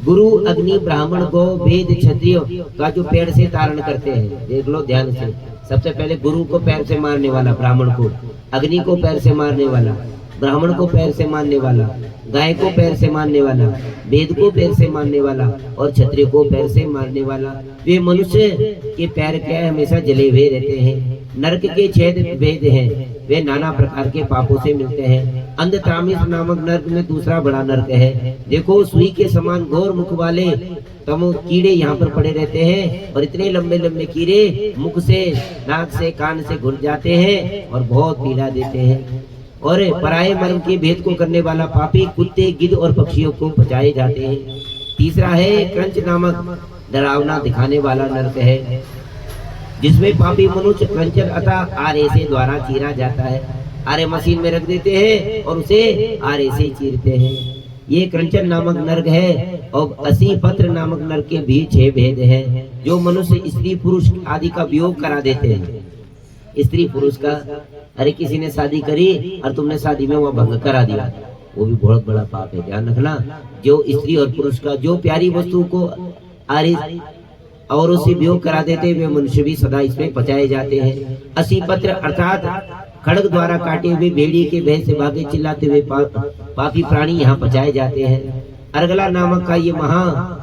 गुरु अग्नि ब्राह्मण को वेद क्षत्रिय का जो पैर से तारण करते हैं, देख लो ध्यान से। सबसे पहले गुरु को पैर से मारने वाला ब्राह्मण को, अग्नि को पैर से मारने वाला ब्राह्मण को पैर से मारने वाला, गाय को पैर से मारने वाला, वेद को पैर से मारने वाला, और क्षत्रिय को पैर से मारने वाला। वे मनुष्य के पैर के हमेशा जले हुए रहते हैं। नरक के 6 भेद हैं, वे नाना प्रकार के पापों से मिलते हैं। अंधतामिस नामक नरक में दूसरा बड़ा नरक है। देखो, सुई के समान घोर मुख वाले तमो कीड़े यहाँ पर पड़े रहते हैं, और इतने लंबे लंबे कीड़े मुख से, नाक से, कान से घुस जाते हैं और बहुत पीड़ा देते हैं। और पराये मर्म के भेद को करने वाला पापी कुत्ते, गिद्ध और पक्षियों को बचाए जाते हैं। तीसरा है क्रंच नामक डरावना दिखाने वाला नरक है, जिसमें पापी मनुष्य क्रंचर अतः आरे से द्वारा चीरा जाता है। आरे मशीन में रख देते हैं और उसे आरे से चीरते हैं। ये क्रंचर नामक नरक है। और 80 पत्र नामक नरक के भी 6 भेद हैं, जो मनुष्य स्त्री पुरुष आदि का वियोग करा देते हैं। स्त्री पुरुष का, अरे किसी ने शादी करी और तुमने शादी में वो भंग करा दिया, वो भी बहुत बड़ा पाप है। ध्यान रखना, जो स्त्री और पुरुष का जो प्यारी वस्तु को और उससे वियोग करा देते वे मनुष्य भी सदा इसमें बचाए जाते हैं। 80 पत्र अर्थात खड़ग द्वारा काटे हुए भेड़िए के भय से भागे चिल्लाते हुए पापी प्राणी यहाँ बचाए जाते हैं। अर्गला नामक का ये महा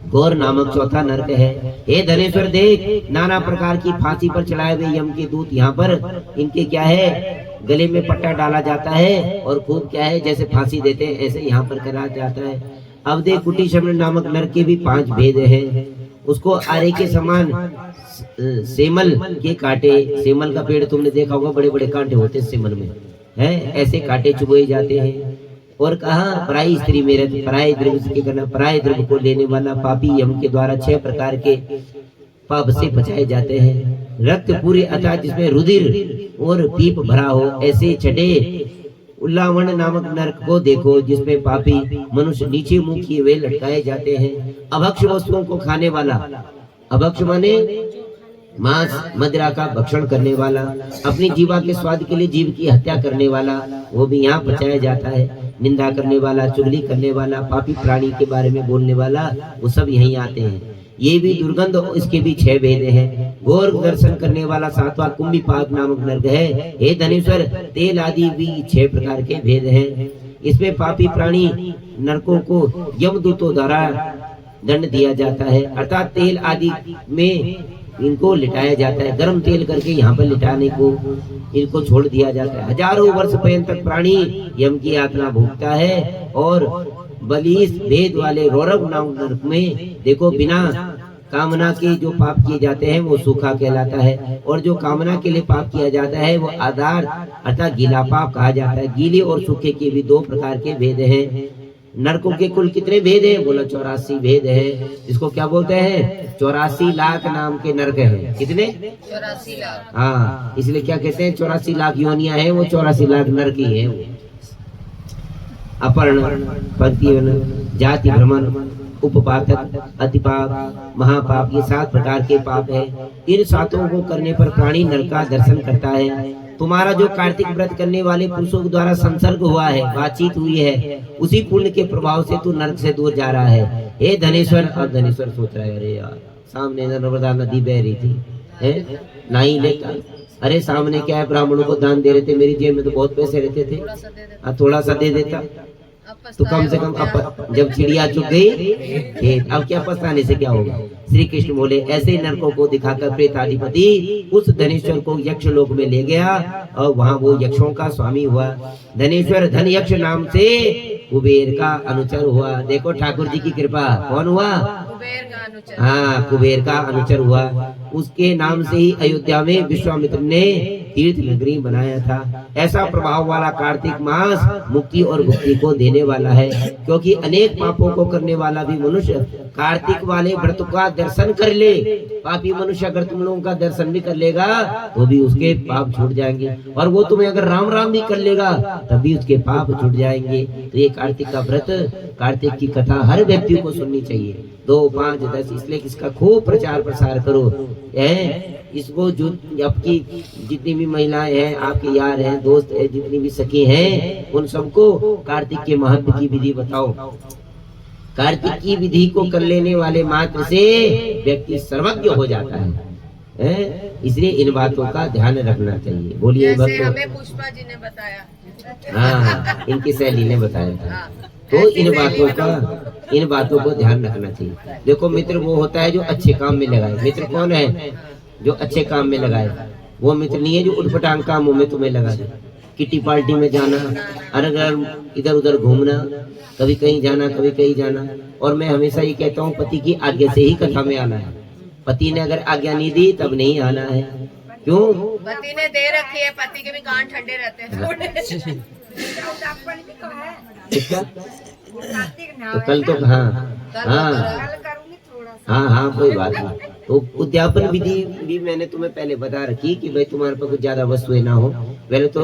घोर नामक चौथा नरक है। हे धनेश्वर देख, नाना प्रकार की फांसी पर चढ़ाए हुए यम के दूत यहाँ पर इनके क्या है, गले में पट्टा डाला जाता है और खूब क्या है जैसे फांसी देते हैं ऐसे यहाँ पर करा जाता है। अब देख कुटी शमन नामक नरक के भी 5 भेद हैं। उसको आरे के समान सेमल के कांटे, सेमल का पेड़ तुमने देखा होगा, बड़े बड़े कांटे होते हैं सेमल में, है ऐसे कांटे चुभोए जाते हैं। और कहा पराई स्त्री में रहते, पराये द्रव्य के करना, पराये द्रव्य को लेने वाला पापी यम के द्वारा 6 प्रकार के पाप से बचाए जाते हैं। रक्त पूरी अथा जिसमें रुधिर और पीप भरा हो, ऐसे छठे उल्लावण नामक नरक को देखो जिसमें पापी मनुष्य नीचे मुंह किए हुए लटकाए जाते हैं। अभक्ष वस्तुओं को खाने वाला, अभक्ष माने मांस मदिरा का भक्षण करने वाला, अपनी जीवा के स्वाद के लिए जीव की हत्या करने वाला, वो भी यहाँ बचाया जाता है। निंदा करने वाला, चुगली करने वाला, पापी प्राणी के बारे में बोलने वाला, वो सब यहीं आते हैं। ये भी दुर्गंध, इसके भी 6 भेद हैं। घोर दर्शन करने वाला 7वां कुंभी पाक नामक नरक है। हे धनेश्वर, तेल आदि भी 6 प्रकार के भेद हैं। इसमें पापी प्राणी नरकों को यमदूतों द्वारा दंड दिया जाता है, अर्थात तेल आदि में इनको लिटाया जाता है। गर्म तेल करके यहाँ पर लिटाने को इनको छोड़ दिया जाता है। हजारों वर्ष पर्यंत तक प्राणी यम की यातना भोगता है। और बलिस भेद वाले रौरव नामक नरक में देखो बिना कामना के जो पाप किए जाते हैं वो सूखा कहलाता है, और जो कामना के लिए पाप किया जाता है वो आधार अर्थात गीला पाप कहा जाता है। गीले और सूखे के भी 2 प्रकार के भेद हैं। नरकों के कुल कितने भेद हैं? बोला 84 भेद है। इसको क्या बोलते हैं? 84 लाख नाम के नरक हैं। कितने? 84 लाख। हाँ, इसलिए क्या कहते हैं? 84 लाख योनियां हैं, वो 84 लाख नरक ही है। अपहरण, पंक्तिवन, जाति भ्रमण, उपपातक, अतिपाप, महापाप, ये 7 प्रकार के पाप है। इन 7 को करने पर प्राणी नरक का दर्शन करता है। तुम्हारा जो कार्तिक व्रत करने वाले पुरुषों के द्वारा संसर्ग हुआ है, बातचीत हुई है, उसी पुण्य के प्रभाव से तू नरक से दूर जा रहा है। हे धनेश्वर, अब धनेश्वर सोच रहा है अरे यार सामने नर्मदा नदी बह रही थी, है नहीं लेता, अरे सामने क्या है ब्राह्मणों को दान दे रहे थे, मेरी जेब में तो बहुत पैसे रहते थे, थोड़ा सा दे देता तो कम से कम अब जब चिड़िया चुग गई खेत, अब क्या पछताने से क्या होगा। श्री कृष्ण बोले ऐसे नरकों को दिखाकर प्रेताधिपति उस धनेश्वर को यक्ष लोक में ले गया और वहाँ वो यक्षों का स्वामी हुआ। धनेश्वर धन यक्ष नाम से कुबेर का अनुचर हुआ। देखो ठाकुर जी की कृपा, कौन हुआ? कुबेर का अनुचर। हाँ, कुबेर का अनुचर हुआ। उसके नाम से ही अयोध्या में विश्वामित्र ने तीर्थ नगरी बनाया था। ऐसा प्रभाव वाला कार्तिक मास मुक्ति और भुक्ति को देने वाला है, क्योंकि अनेक पापों को करने वाला भी मनुष्य कार्तिक वाले व्रत का दर्शन कर ले। पापी मनुष्य अगर तुम लोगों का दर्शन भी कर लेगा तो भी उसके पाप छूट जाएंगे, और वो तुम्हें अगर राम राम भी कर लेगा तब भी उसके पाप छूट जाएंगे। तो ये कार्तिक का व्रत, कार्तिक की कथा हर व्यक्ति को सुननी चाहिए। 2, 5, 10 इसलिए इसका खूब प्रचार प्रसार करो। इसको जो आपकी जितनी भी महिलाएं हैं, आपके यार हैं, दोस्त हैं, जितनी भी सखी हैं, उन सबको कार्तिक के महत्व की विधि बताओ। कार्तिक की विधि को कर लेने वाले मात्र से व्यक्ति सर्वज्ञ हो जाता है। इसलिए इन बातों का ध्यान रखना चाहिए। बोलिए जैसे हमें पुष्पा जी ने बताया, हाँ इनकी सहेली ने बताया था। तो इन बातों को ध्यान रखना चाहिए। देखो मित्र वो होता है जो अच्छे काम में लगाए। मित्र कौन है? जो अच्छे काम में लगाए। वो मित्र नहीं है जो उठपटांग कामों में तुम्हें लगा दे। किटी पार्टी में जाना, अगर इधर उधर घूमना, कभी कहीं जाना कभी कहीं जाना। और मैं हमेशा ये कहता हूँ पति की आज्ञा से ही कथा में आना है। पति ने अगर आज्ञा नहीं दी तब नहीं आना है। क्यों? पति ने दे रखी है, पति के भी कान ठंडे रहते हैं। तो कल तो हाँ कोई बात नहीं। तो उद्यापन विधि भी मैंने तुम्हें पहले बता रखी कि भाई तुम्हारे पास कुछ ज्यादा वस्तुएं ना हो। पहले तो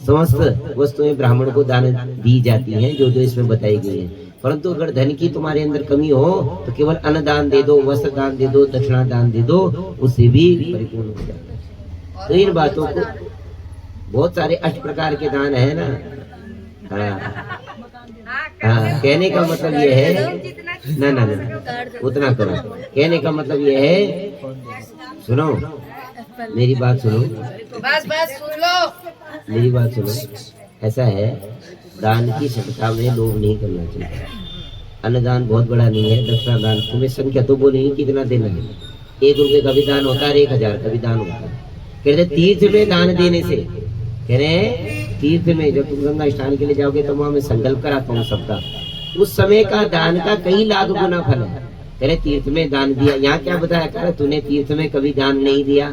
समस्त वस्तुएं ब्राह्मण को दान दी जाती हैं जो जो इसमें बताई गई है। परंतु अगर धन की तुम्हारे अंदर कमी हो तो केवल अन्न दान दे दो, वस्त्र दान दे दो, दक्षिणा दान दे दो, उससे भी परिपूर्ण हो जाता है। तो इन बातों को बहुत सारे 8 प्रकार के दान है ना। हाँ, कहने का मतलब ये है ना उतना करो। कहने का मतलब ये है, सुनो मेरी बात सुनो, बस सुन लो मेरी बात सुनो। ऐसा है, दान की सत्ता में लोभ नहीं करना चाहिए। अन्नदान बहुत बड़ा नहीं है, दक्षिणा दान तुम्हें संख्या तो बोलेंगे कितना देना है। 1 रुपए का भी दान होता है, 1000 का भी दान होता है। कहते तीर्थ में दान देने से कह रहे हैं तीर्थ में जब तुम गंगा स्नान के लिए जाओगे तो वहां मैं संकल्प कराता हूँ सबका, उस समय का दान का कई लाख गुना फल है। कह रहे तीर्थ में दान दिया, यहाँ क्या बताया, कह रहे तूने तीर्थ में कभी दान नहीं दिया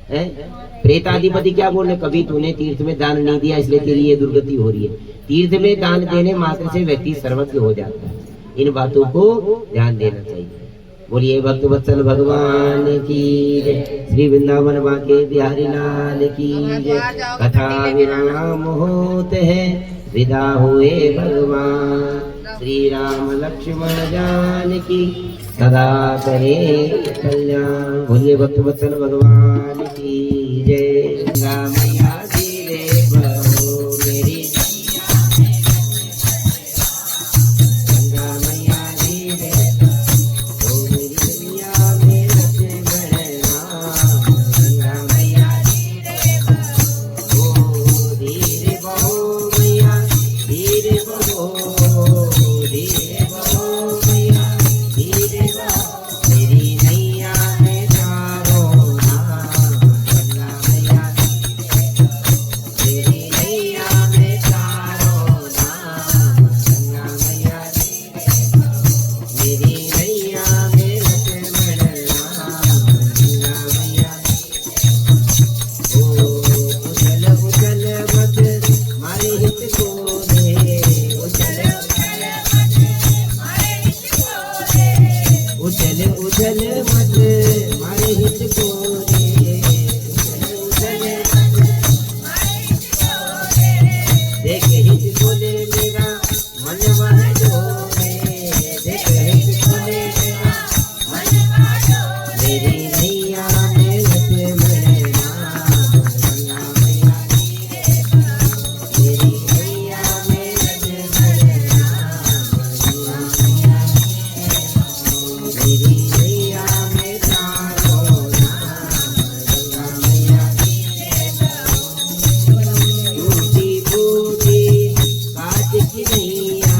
है? प्रेताधिपति क्या बोल रहे, कभी तूने तीर्थ में दान नहीं दिया इसलिए तेरी ये दुर्गति हो रही है। तीर्थ में दान देने मात्र से व्यक्ति सर्वज्ञ हो जाता है, इन बातों को ध्यान देना चाहिए। बोलिए भक्त वत्सल भगवान की जय, श्री वृंदावन बांके बिहारी लाल की जय। कथा विराम होते हैं, विदा हुए भगवान, श्री राम लक्ष्मण जानकी सदा करे कल्याण। बोलिए भक्त वत्सल भगवान की जय। मैया धीरे बहो मेरी गंगा मैया धीरे बहो मेरी मैया मेरे गंगा मैया धीरे बहो मैया धीरे बहो धीरे बहो मैया धीरे बहो मेरी नैया में चारों धाम। गंगा मैया मेरी नैया में चारों धाम। गंगा मैया मेरी नैया में लक्ष्मण राम। गंगा मैया ओ उछल उछल मत मारे हित को दे, उछल उछल उछल मत मारे हित को दे, उछल देख हित बोले मेरा मन वह डोले, देख हित बोले मेरा मन वह डोले। मेरी नैया में लक्ष्मण राम। गंगा मैया मेरी नैया में लक्ष्मण राम। गंगा मैया मेरी नैया में चारों धाम। गंगा मैया टूटी फूटी काट की नैया,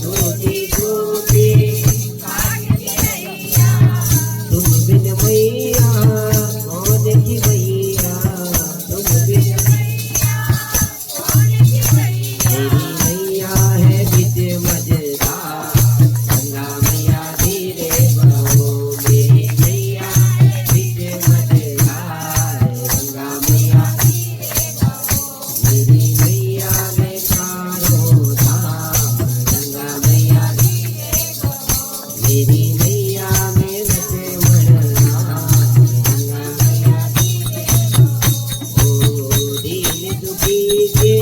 टूटी फूटी तुम बिन मैया कौन की मैया, तुम बिन मेरी नैया है विद्य मजेदार। गंगा मैया धीरे बहो मेरी नैया है विद्य मजेदार। गंगा मैया मेरी नैया में चारों धाम। गंगा मैया मेरी नैया में लक्ष्मण राम। गंगा मैया ओ दीन दुखी के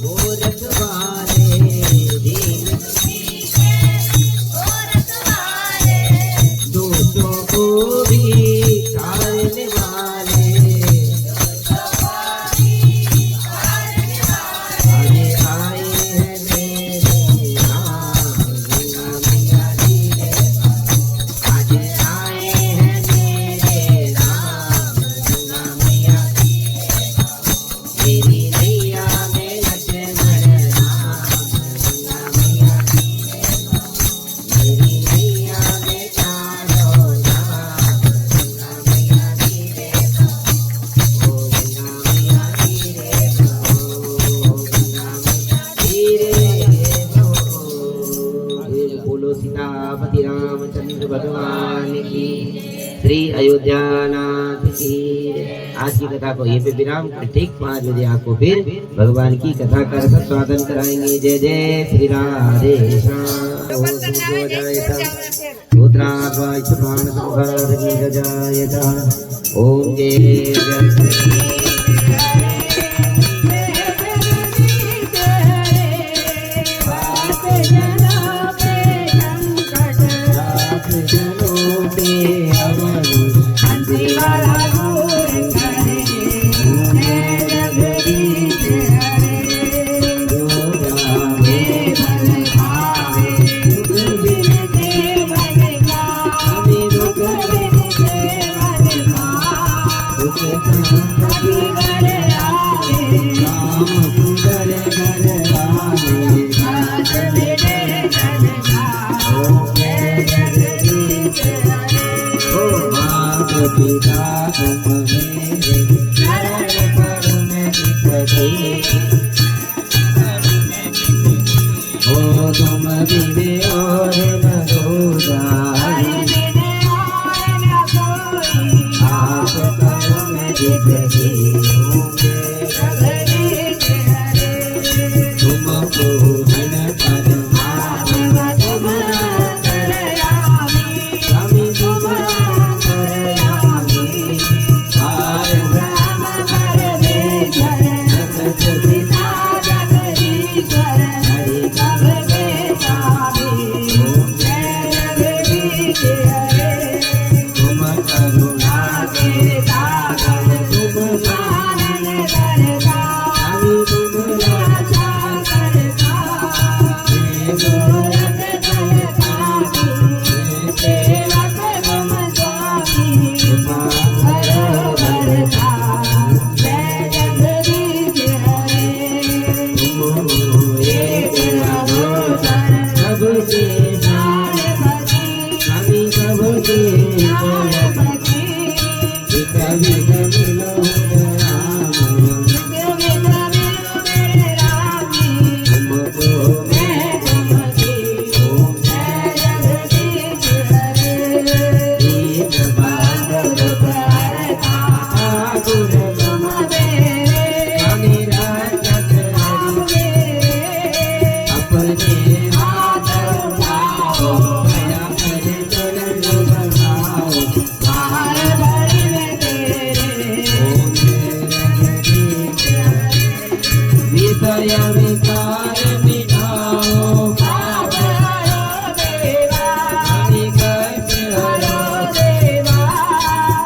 ओ रखवाले, दीन दुखी दोषों को भी टालने वाले, आए आए हैं मेरे राम। गंगा मैया धीरे आज आए हैं मेरे राम। गंगा मैया मेरी नैया में लक्ष्मण राम। गंगा मैया मेरी नैया में चारों धाम। गंगा मैया धीरे ओ गंगा मैया धीरे बहो, गंगा मैया धीरे बहो। बोलो सीतापति रामचंद्र भगवान की, श्री अयोध्या नाथ की जय। आज की कथा को यहीं पे विराम कर ठीक 5 बजे आपको फिर भगवान की कथा का स्वागत कराएंगे। जय जय श्री राधे श्याम। ओम जय जय पिता तुम मेरे शरण करुण ओ तुम बिने और न दूजाई, आप करो मैं जिंदगी होंगे, तुमको धन पद स्वामी तुम अंतर्यामी, पार ब्रह्म परमेश्वर जगत पिता जगदीश्वर, हरि कब के स्वामी जगदीश हरे, तुम करुणा के सागर, तुम पालन करता, स्वामी तुम रक्षा करता, हे गोरख करता, सेवक तुम स्वामी, कृपा करो बरता, जय जगदीश हरे, तुम एक अगोचर सबके नायपति, स्वामी सबके जयपति, विध विध मिलो राम, विध विध मिलो रामी, तुमको मैं तुमकी, ओम जय जगदीश हरे, दीन बांधव करता, ठाकुर तुम मेरे, स्वामी रक्षक हरि मेरे, अपने हाथ उठाओ, दया कर चरण बढ़ाओ, बाहर बड़ी में तेरे, ओम जगदीश हरे, विषय विकार मिटाओ, पाप हरो देवा, स्वामी कष्ट हरो देवा,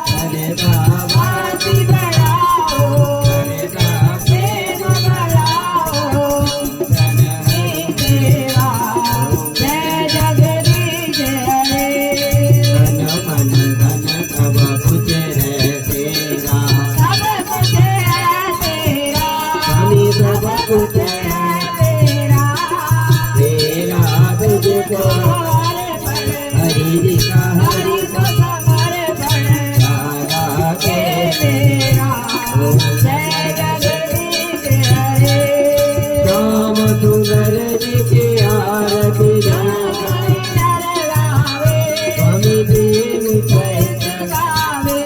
हरे बाबा की बढ़ाओ, हरे प्रेम बढ़ाओ, जननी देवा, जय जगदीश हरे, धन मन धन सब कुछ है तेरा, सब कुछ है तेरा, स्वामी सब कुछ है तेरा, तेरा तुझको हरि जी का हरि को समर्पण, सारा के मेरा, जय जगदीश हरे, श्याम सुंदर जी के आरती लगावे, स्वामी प्रेम सहित गावे,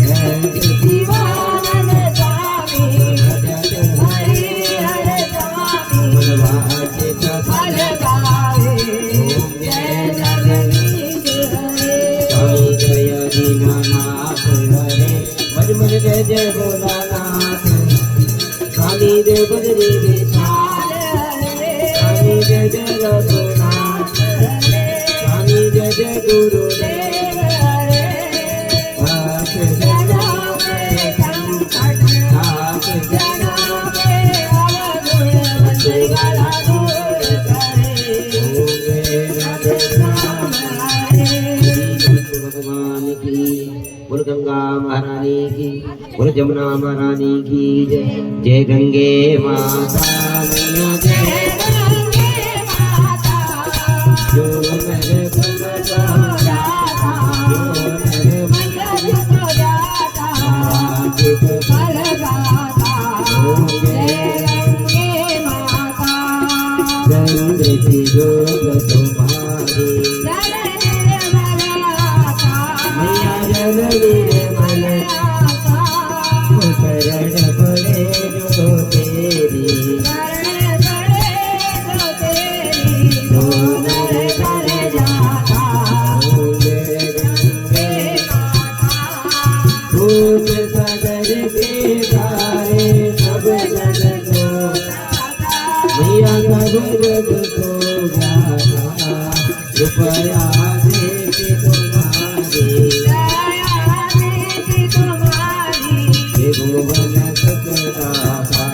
जय शिवानंद स्वामी, भजन हरि हर स्वामी, वाचित फल गावे, जय जगदीश हरे, स्वामी जय दीनानाथ हरे, भज मन जय जय भोलानाथ, स्वामी देव बजरी विशाल हरे, स्वामी जय जय रघुनाथ हरे, स्वामी जय जय गुरुदेव हरे, भक्त जनों के संकट नाथ, जनों के अवगुण मंगल दूर करे, होंगे राधे श्याम हरे, भगवान की, बोल गंगा महारानी की, बोल जमुना महारानी की जय, जय गंगे माता मैया जय गंगे माता, जो मेरे मन को जाता, जो मेरे मन को जाता, आगे तो फल गाता, जय गंगे माता, चंद्र की जोग तुम्हारी, मैया जननी शरण पड़े जो तेरी, जो नर कर जाता, भूत सागर के तारे सब जग को, मैया सब जग को गाता, कृपया देखी तुम्हारी, भुवन सतदाता,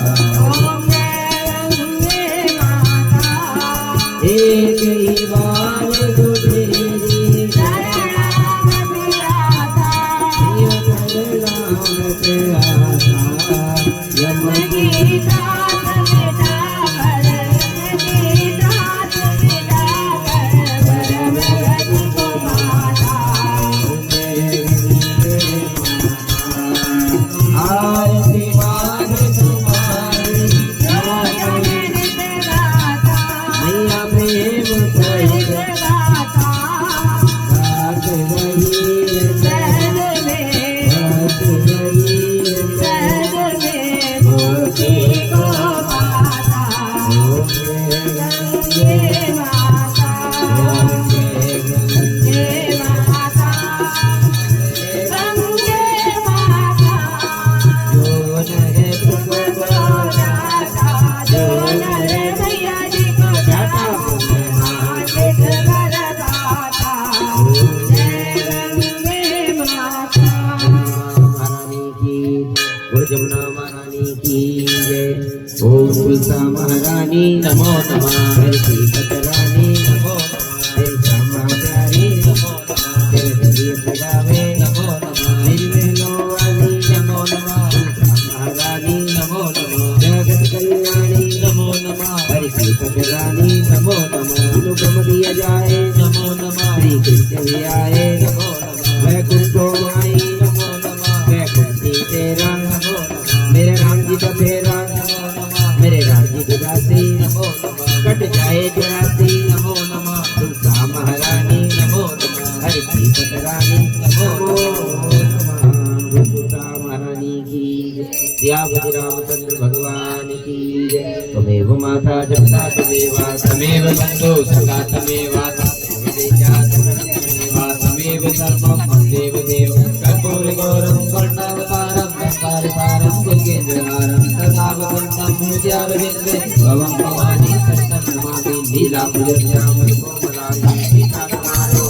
एक ही बार जो तेरी शरण में आता, यम की दात मिटा कर, की दात मिटा कर, परम गति को माता, आरती मान तुम्हारी, जमुना महारानी की जय। ओम तुलसा महारानी नमो नमः। हर की कतरानी नमो नमः। हर श्यामा प्यारी नमो नमः। हर हरि सदावे नमो नमः। निर्मलो वाली नमो नमः। तुलसा महारानी नमो नमः। जगत कल्याणी नमो नमः। हर की कतरानी नमो नमः। अनुगम दिया जाए नमो नमः। श्री कृष्ण भी आए नमो नमः। वैकुंठो माई नमो नमः। वैकुंठी तेरा नमो नमः। मेरे राम जी का तेरा नमो नमः। मेरे राम जी की दासी नमो नमः। कट जाए चौरासी नमो नमः। तुलसा महारानी नमो नमः। हर की कतरानी नमो नमः। तुलसा महारानी की जय। सियापति रामचंद्र भगवान की जय। त्वमेव माता जगता त्वमेव तमेव बन्धो सखा तमेव तमेव सर्वं देव देव कर्पूरगौरं कर्णावतारं गङ्गावतारं गङ्गेन्द्रहारं सदावदन्तं भुजयारविन्दे भवं भवानी सत्तं नमामि लीलापुजस्यामि कोमलाङ्गी सीताकुमारो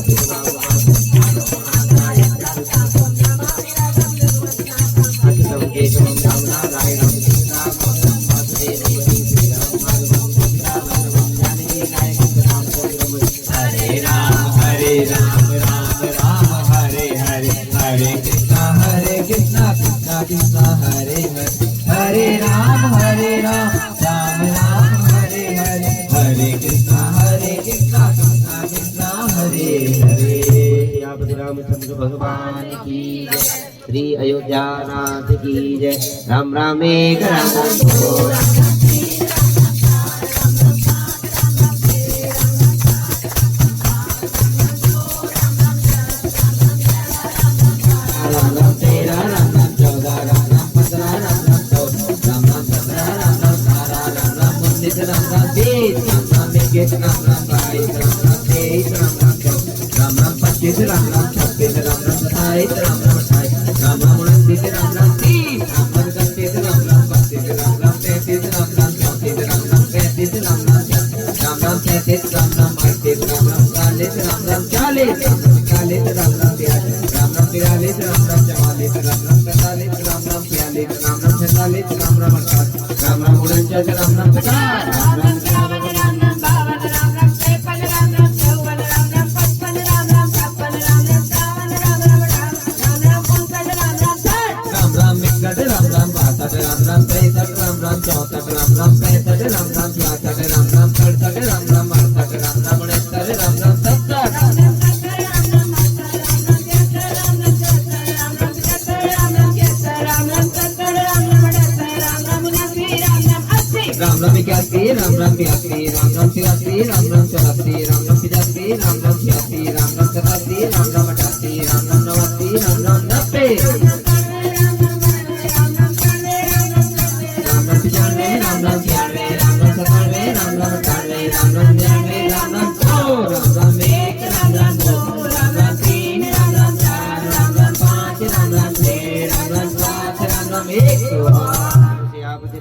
अच्युतं केशवं रामनारायणं सीतामोदं वासुदेवं श्रीराम माधवं सीतारामं जानकी नायकं रामचन्द्रं हरे राम राम राम हरे हरे हरे कृष्णा कृष्णा कृष्णा हरे हरे हरे राम राम राम हरे हरे हरे कृष्णा कृष्णा कृष्णा हरे हरे। सियापति रामचंद्र भगवान की जय। श्री अयोध्या नाथ की जय। राम राम एक राम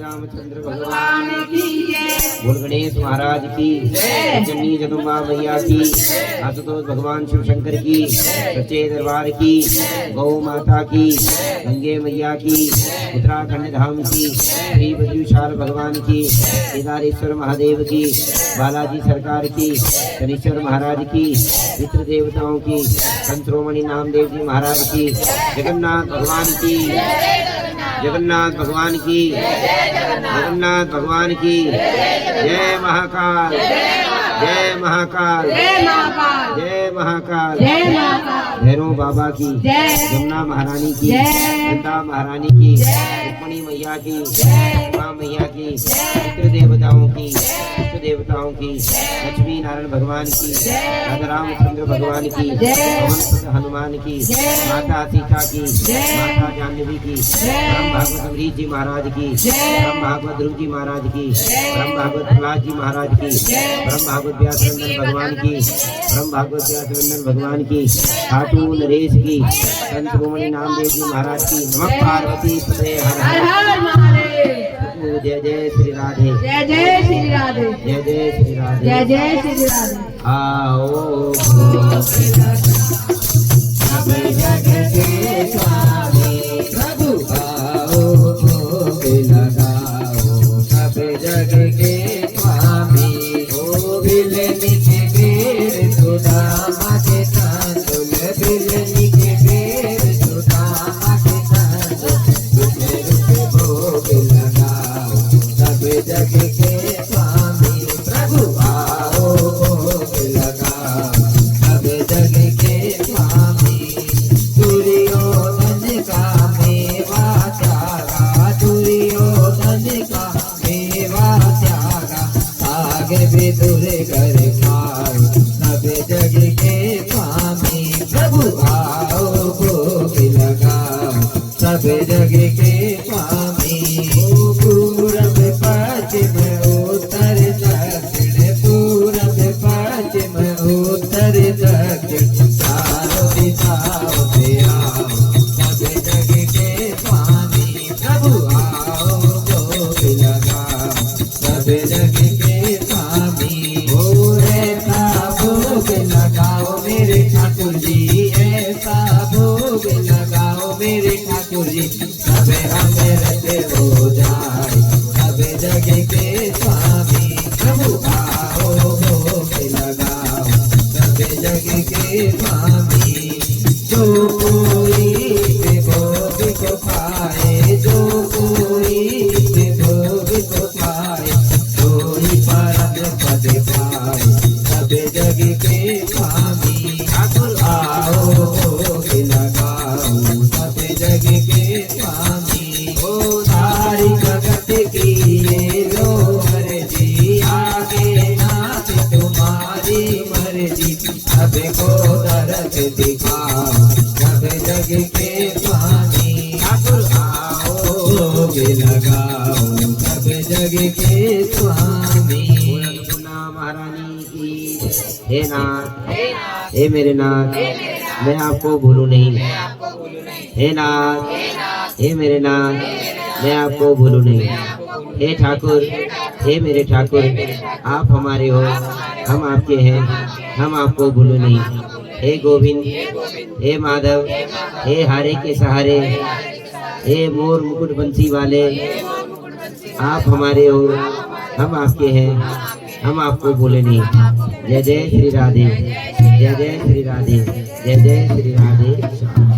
रामचंद्र भगवान की जय। बोल गणेश महाराज की जय। चन्नी जगदम्बा मैया की, आशुतोष भगवान शिव शंकर की, सच्चे दरबार की, गौ माता की, गंगे मैया की, उत्तराखंड धाम की, श्री बद्रीशाल भगवान की, केदारेश्वर महादेव की, बालाजी सरकार की, शनिश्वर महाराज की, पितृ देवताओं की, संतरोमणि नामदेव जी महाराज की, जगन्नाथ भगवान की, जगन्नाथ भगवान की, जगन्नाथ भगवान की जय। महाकाल जय महाकाल जय महाकाल भैरव बाबा की, यमुना महारानी की, गंगा महारानी की, रुक्मणी मैया की, उमा मैया की, पितृ देवताओं की, इष्ट देवताओं की, लक्ष्मी नारायण भगवान की, राधा रामचंद्र भगवान की, पवन हनुमान की, माता सीता की, माता जाह्नवी की, ब्रह्म भागवत अमरीश जी महाराज की, ब्रह्म भागवत ध्रुव जी महाराज की, ब्रह्म भागवत प्रहलाद जी महाराज की, ब्रह्म भागवत व्यासवंदन भगवान की, ब्रह्म भागवत व्यासवंदन भगवान की, खाटू नरेश की, संत रोमणी नामदेव जी महाराज की। नमः पार्वती पते हर हर महादेव। जय जय श्री राधे, जय जय श्री राधे, जय जय श्री राधे, जय जय श्री राधे। आओ सब जग के स्वामी प्रभु आओ। के स्वामी ओ पूरब पश्चिम उत्तर दक्षिण पूरब पश्चिम उत्तर दक्षिण चारों दिशाओं से आओ सब जग के स्वामी प्रभु आओ भोग लगाओ सब जग के स्वामी ओ ऐसा भोग लगाओ मेरे ठाकुर जी ऐसा भोग लगाओ मेरे ठाकुर जी सब अमृत हो जाए सब जग के स्वामी प्रभु आओ भोग लगाओ सब जग के स्वामी जो कोई भोग को पाए जो कोई भोग को पाए कोई परम पद पाए सब जग के स्वामी ठाकुर आओ भोग लगाओ सब जग के स्वामी ओ सारी जगत की ये लो मर्जी आगे नाथ तुम्हारी मर्जी सबको दरद दिखाओ सब जग के स्वामी ठाकुर आओ भोग लगाओ सब जग के स्वामी। महारानी की हे नाथ हे मेरे नाथ मैं आपको भूलूं नहीं हे नाथ हे मेरे नाथ मैं आपको भूलूं नहीं हे ठाकुर हे मेरे ठाकुर आप हमारे हो हम आपके हैं हम आपको भूलूं नहीं हे गोविंद हे माधव हे हारे के सहारे हे मोर मुकुट बंसी वाले आप हमारे हो हम आपके हैं हम आपको भूले नहीं। जय जय श्री राधे जय जय श्री राधे जय जय श्री राधे।